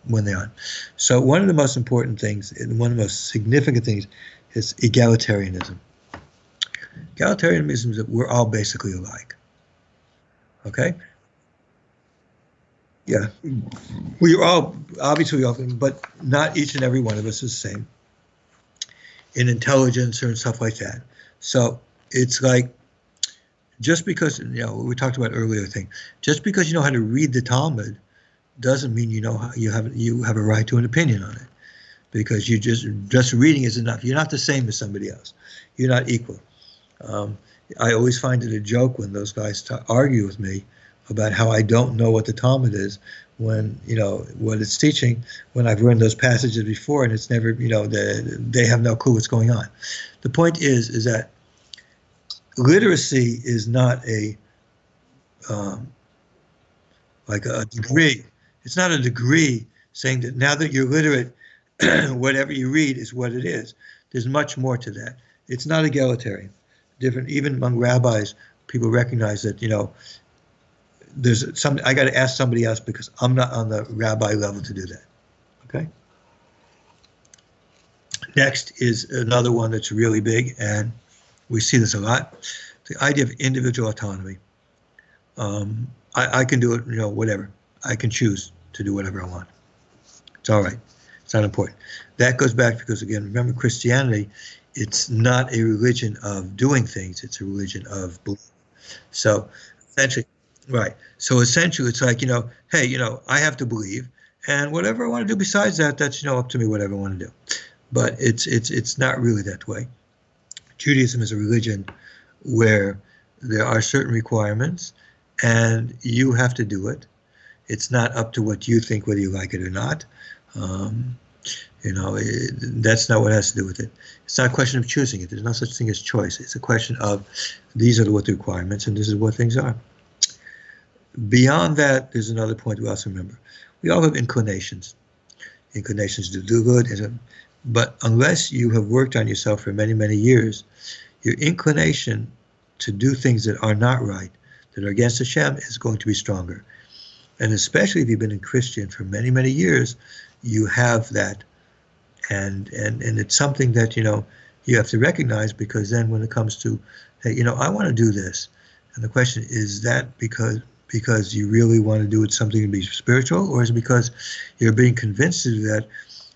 when they are. So one of the most important things, and one of the most significant things, is egalitarianism. Egalitarianism is that we're all basically alike. Okay? Yeah. We are all obviously often, but not each and every one of us is the same in intelligence or stuff like that. So it's like, just because, we talked about earlier thing, just because you know how to read the Talmud doesn't mean you have a right to an opinion on it, because you just reading is enough. You're not the same as somebody else. You're not equal. I always find it a joke when those guys argue with me about how I don't know what the Talmud is, when what it's teaching, when I've read those passages before, and it's never they have no clue what's going on. The point is that literacy is not like a degree. It's not a degree saying that now that you're literate, whatever you read is what it is. There's much more to that. It's not egalitarian. Different, even among rabbis, people recognize that there's some, I got to ask somebody else because I'm not on the rabbi level to do that. Okay. Next is another one that's really big, and we see this a lot: the idea of individual autonomy. I can do it, whatever. I can choose to do whatever I want. It's all right. It's not important. That goes back because, again, remember, Christianity, it's not a religion of doing things. It's a religion of belief. So essentially, right. So essentially, it's like, hey, I have to believe, and whatever I want to do besides that, that's, up to me, whatever I want to do. But it's not really that way. Judaism is a religion where there are certain requirements, and you have to do it. It's not up to what you think, whether you like it or not. That's not what has to do with it. It's not a question of choosing it. There's no such thing as choice. It's a question of these are what the requirements, and this is what things are. Beyond that, there's another point we also remember. We all have inclinations. Inclinations to do good, but unless you have worked on yourself for many, many years, your inclination to do things that are not right, that are against Hashem, is going to be stronger. And especially if you've been a Christian for many, many years, you have that. And it's something that, you have to recognize, because then when it comes to, hey, I want to do this. And the question is that because you really want to do it, something to be spiritual, or is it because you're being convinced to do that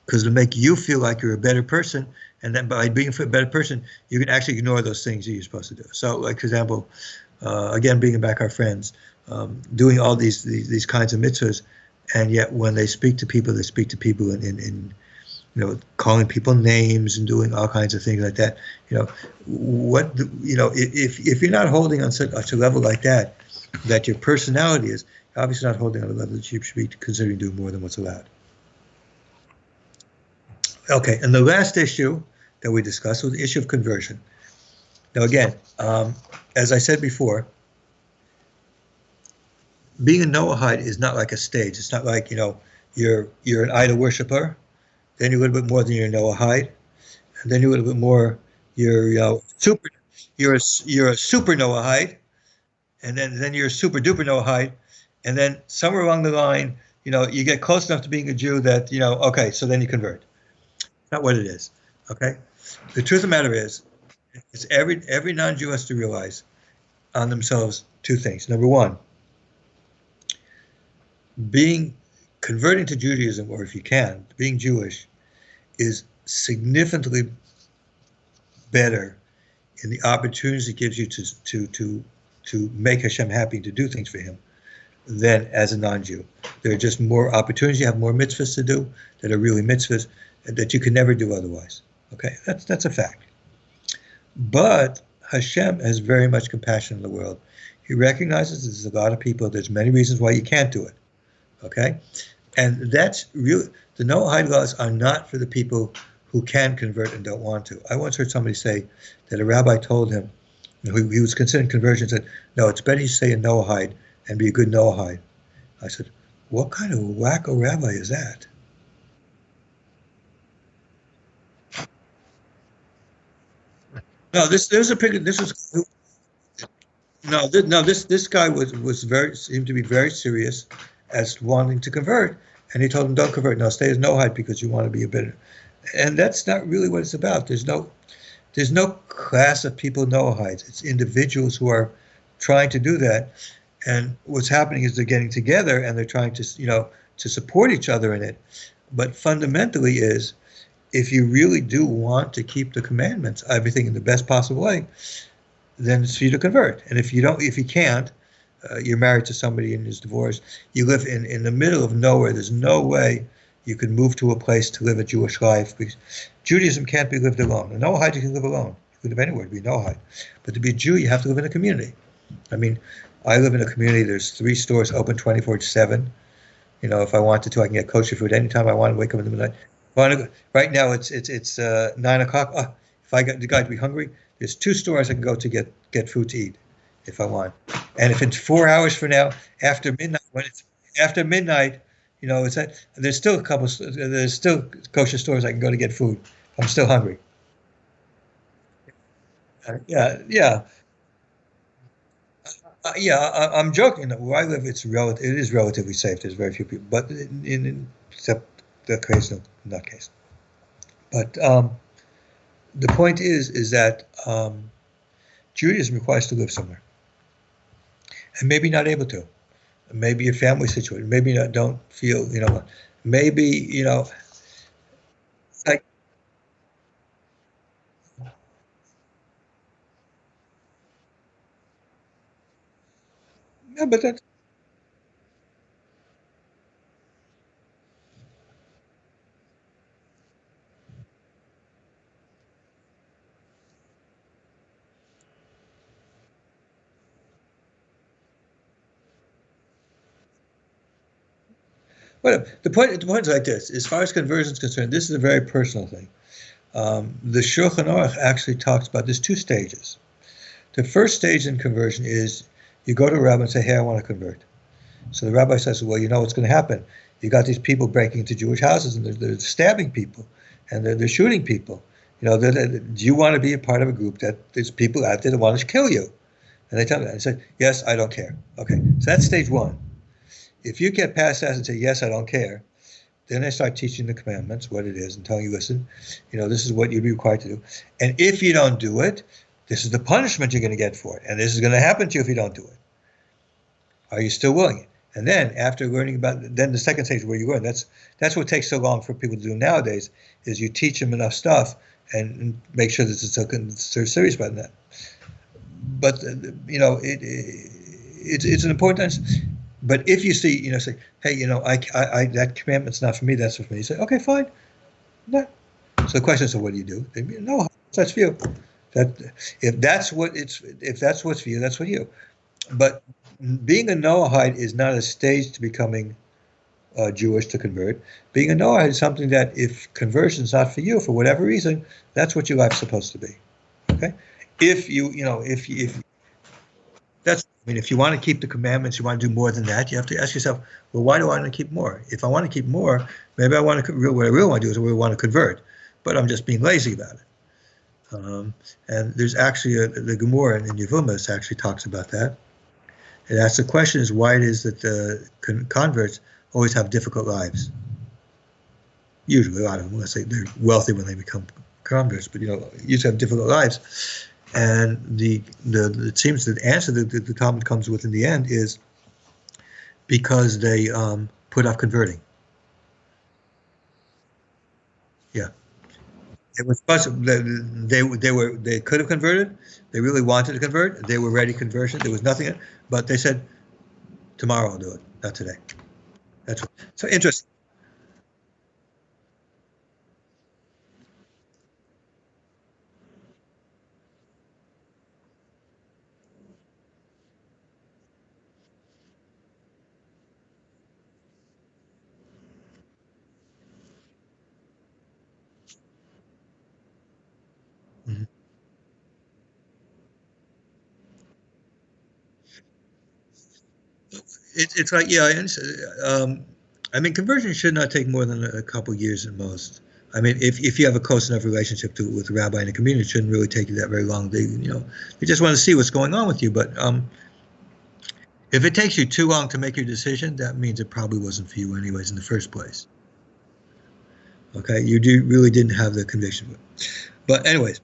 because it'll make you feel like you're a better person, and then by being a better person, you can actually ignore those things that you're supposed to do. So, like, for example, again, bringing back our friends, doing all these kinds of mitzvahs, and yet when they speak to people in calling people names and doing all kinds of things like that. If you're not holding on such a level like that your personality is, you're obviously not holding on a level that you should be considering doing more than what's allowed. Okay, and the last issue that we discussed was the issue of conversion. Now, again, as I said before, being a Noahide is not like a stage. It's not like, you're an idol worshiper, then you're a little bit more than you're a Noahide, and then you're a little bit more, you're a super Noahide, and then you're a super duper Noahide, and then somewhere along the line, you get close enough to being a Jew that, okay, so then you convert. Not what it is. Okay, the truth of the matter is every non-Jew has to realize on themselves two things. Number one, converting to Judaism, or if you can, being Jewish, is significantly better in the opportunities it gives you to make Hashem happy, to do things for Him, than as a non-Jew. There are just more opportunities. You have more mitzvahs to do that are really mitzvahs that you can never do otherwise. Okay, that's a fact. But Hashem has very much compassion in the world. He recognizes there's a lot of people. There's many reasons why you can't do it. Okay, and that's really, the Noahide laws are not for the people who can convert and don't want to. I once heard somebody say that a rabbi told him, he was considering conversion, said, no, it's better you stay a Noahide and be a good Noahide. I said, what kind of wacko rabbi is that? No, this guy seemed to be very serious as wanting to convert, and he told him, don't convert, no, stay as Noahide because you want to be a better. And that's not really what it's about. There's no class of people Noahides. It's individuals who are trying to do that, and what's happening is they're getting together and they're trying to to support each other in it. But fundamentally is, if you really do want to keep the commandments, everything in the best possible way, then it's for you to convert. And if you can't, you're married to somebody and is divorced, you live in the middle of nowhere. There's no way you can move to a place to live a Jewish life, because Judaism can't be lived alone. A Noahide, you can live alone. You can live anywhere to be a Noahide. But to be a Jew, you have to live in a community. I mean, I live in a community, there's 3 stores open 24/7. If I wanted to, I can get kosher food anytime I want to wake up in the middle of the night. Right now, it's 9 o'clock. If I got the guy to be hungry, there's 2 stores I can go to get food to eat if I want. And if it's 4 hours from now, after midnight, it's that there's still kosher stores I can go to get food. I'm still hungry. Yeah. Yeah, I'm joking. Where I live, it is relatively safe. There's very few people, but except the case, no, not case. But the point is that Judaism requires to live somewhere, and maybe not able to. Maybe your family situation. Maybe not, don't feel, maybe, like, yeah, but that's, whatever. The point is like this. As far as conversion is concerned, this is a very personal thing. The Shulchan Aruch actually talks about there's two stages. The first stage in conversion is you go to a rabbi and say, hey, I want to convert. So the rabbi says, well, you know what's going to happen. You got these people breaking into Jewish houses and they're stabbing people and they're shooting people. Do you want to be a part of a group that there's people out there that want to kill you? And they tell me that. I said, yes, I don't care. Okay, so that's stage one. If you get past that and say, yes, I don't care, then I start teaching the commandments, what it is, and telling you, listen, this is what you'd be required to do. And if you don't do it, this is the punishment you're going to get for it. And this is going to happen to you if you don't do it. Are you still willing? And then after learning then the second stage where you learn, that's what takes so long for people to do nowadays, is you teach them enough stuff and make sure that they're serious about that. But, it's an important thing. But if you see, say, hey, I that commandment's not for me, that's for me. You say, okay, fine. No. So the question is, so what do you do? They, no, that's for you. If that's what's for you, that's for you. But being a Noahide is not a stage to becoming Jewish to convert. Being a Noahide is something that if conversion is not for you for whatever reason, that's what your life's supposed to be. Okay, if if you want to keep the commandments, you want to do more than that, you have to ask yourself, well, why do I want to keep more? If I want to keep more, maybe what I really want to do is I really want to convert, but I'm just being lazy about it. And there's actually the Gemara in Yevumas actually talks about that. And asks the question is why it is that the converts always have difficult lives. Usually, a lot of them, let's say they're wealthy when they become converts, but usually have difficult lives. And it seems that the answer that the Talmud comes with in the end is because they put off converting. Yeah, it was possible. They could have converted. They really wanted to convert. They were ready conversion. There was nothing, but they said tomorrow I'll do it, not today. That's so interesting. Mhm. It's like, yeah, I understand. Conversion should not take more than a couple years at most. If you have a close enough relationship with a rabbi in the community, it shouldn't really take you that very long. They just want to see what's going on with you. But if it takes you too long to make your decision, that means it probably wasn't for you anyways in the first place. Okay, really didn't have the conviction. But anyways,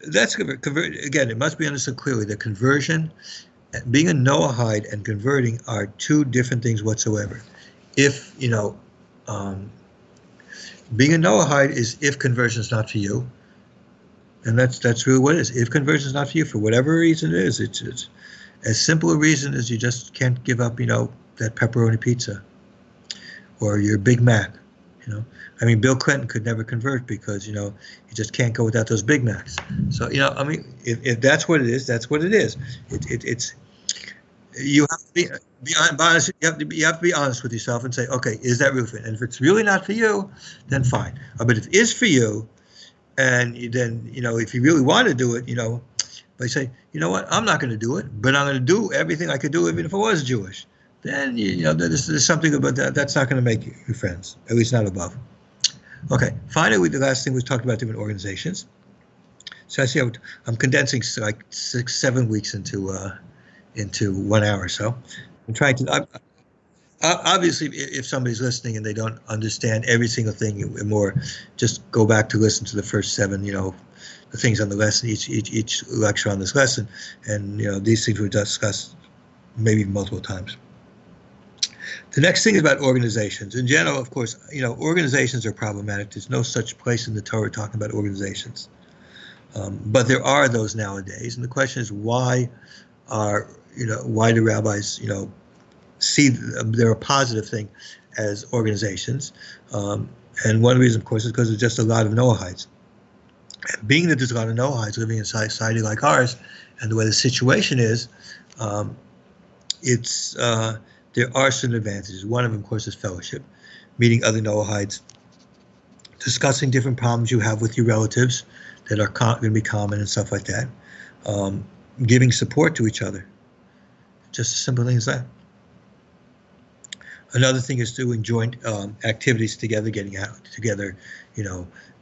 that's again. It must be understood clearly that conversion, being a Noahide and converting are two different things whatsoever. If being a Noahide is if conversion is not for you, and that's really what it is. If conversion is not for you for whatever reason it is, it's as simple a reason as you just can't give up, that pepperoni pizza or your Big Mac. Bill Clinton could never convert because he just can't go without those Big Macs. So if that's what it is, that's what it is. It's you have to be honest. You have to be honest with yourself and say, okay, is that real for you? And if it's really not for you, then fine. But if it is for you, and then if you really want to do it, but say, you know what, I'm not going to do it, but I'm going to do everything I could do even if I was Jewish. Then there's something about that that's not going to make you friends, at least not above. Okay, finally, the last thing was talked about different organizations. So I see I'm condensing like 6, 7 weeks into 1 hour. So I'm trying to. Obviously, if somebody's listening and they don't understand every single thing and more, just go back to listen to the first 7, the things on the lesson, each lecture on this lesson, and these things were discussed maybe multiple times. The next thing is about organizations. In general, of course, organizations are problematic. There's no such place in the Torah talking about organizations, but there are those nowadays, and the question is why do rabbis see they're a positive thing as organizations. And one reason, of course, is because there's just a lot of Noahites. And being that there's a lot of Noahites living in a society like ours, and the way the situation is, there are certain advantages. One of them, of course, is fellowship, meeting other Noahites, discussing different problems you have with your relatives that are going to be common and stuff like that, giving support to each other. Just as simple thing as that. Another thing is doing joint activities together, getting out together,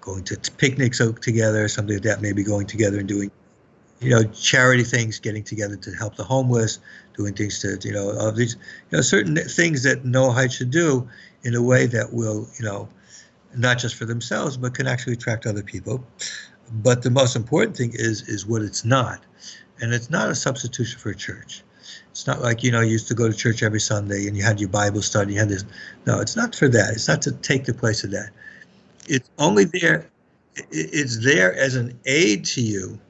going to picnics together, something like that, maybe going together and doing, charity things, getting together to help the homeless, doing things to, of these, certain things that Noahites should do in a way that will, not just for themselves, but can actually attract other people. But the most important thing is what it's not. And it's not a substitution for a church. It's not like, you used to go to church every Sunday and you had your Bible study. You had this. No, it's not for that. It's not to take the place of that. It's only there. It's there as an aid to you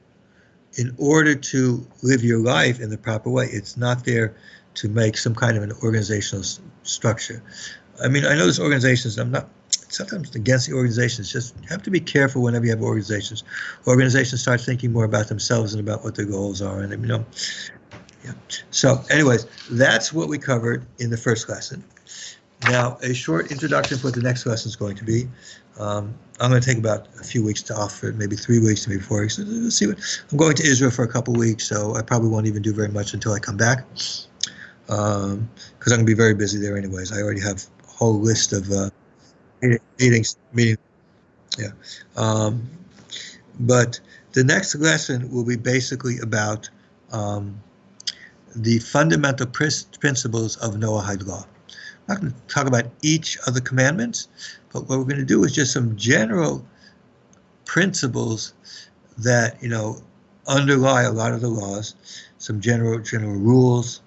in order to live your life in the proper way. It's not there to make some kind of an organizational structure. I mean, I know there's organizations. I'm not sometimes against the organizations. Just have to be careful whenever you have organizations. Organizations start thinking more about themselves and about what their goals are. And, yeah. So anyways, that's what we covered in the first lesson. Now, a short introduction for what the next lesson is going to be. I'm going to take about a few weeks off, for maybe 3 weeks, maybe 4 weeks. We'll see I'm going to Israel for a couple of weeks, so I probably won't even do very much until I come back, because I'm going to be very busy there anyways. I already have a whole list of meetings. Yeah. But the next lesson will be basically about the fundamental principles of Noahide law. I'm not going to talk about each of the commandments, but what we're going to do is just some general principles that underlie a lot of the laws, some general rules,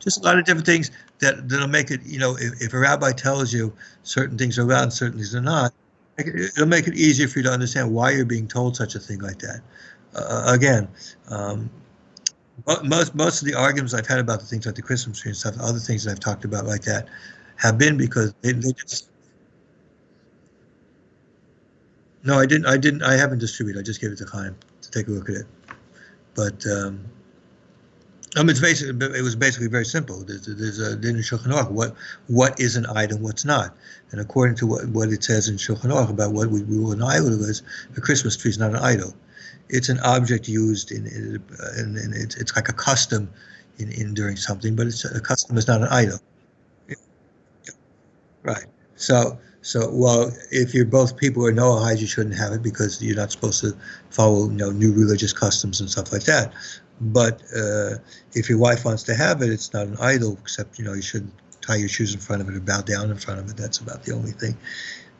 just a lot of different things that'll make it. If a rabbi tells you certain things are allowed and certain things are not, it'll make it easier for you to understand why you're being told such a thing like that. Again. Most of the arguments I've had about the things like the Christmas tree and stuff, other things that I've talked about like that, have been because they just. No, I didn't. I haven't distributed. I just gave it to Chaim to take a look at it. But it was basically very simple. There's a din in Shulchan Aruch. What is an idol, what's not, and according to what it says in Shulchan Aruch about what we rule an idol is, a Christmas tree is not an idol. It's an object used in it's like a custom in doing something, but a custom is not an idol. Right. So while if you're both people who are Noahides, you shouldn't have it because you're not supposed to follow new religious customs and stuff like that. But if your wife wants to have it, it's not an idol, except you shouldn't tie your shoes in front of it or bow down in front of it. That's about the only thing.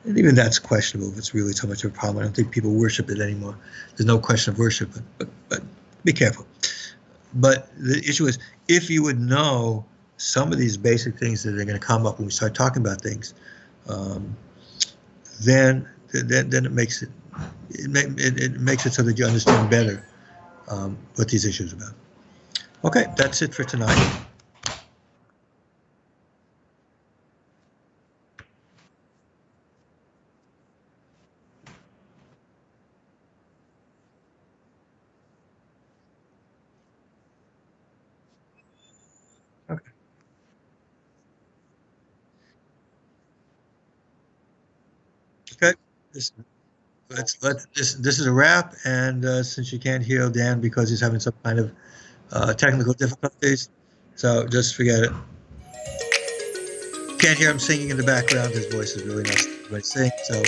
And even that's questionable if it's really so much of a problem. I don't think people worship it anymore. There's no question of worship, but be careful. But the issue is, if you would know some of these basic things that are going to come up when we start talking about things, then it makes it so that you understand better what these issues are about. Okay, that's it for tonight. Okay. Okay. This is a wrap, and since you can't hear Dan because he's having some kind of technical difficulties, so just forget it. Can't hear him singing in the background. His voice is really nice to sing, so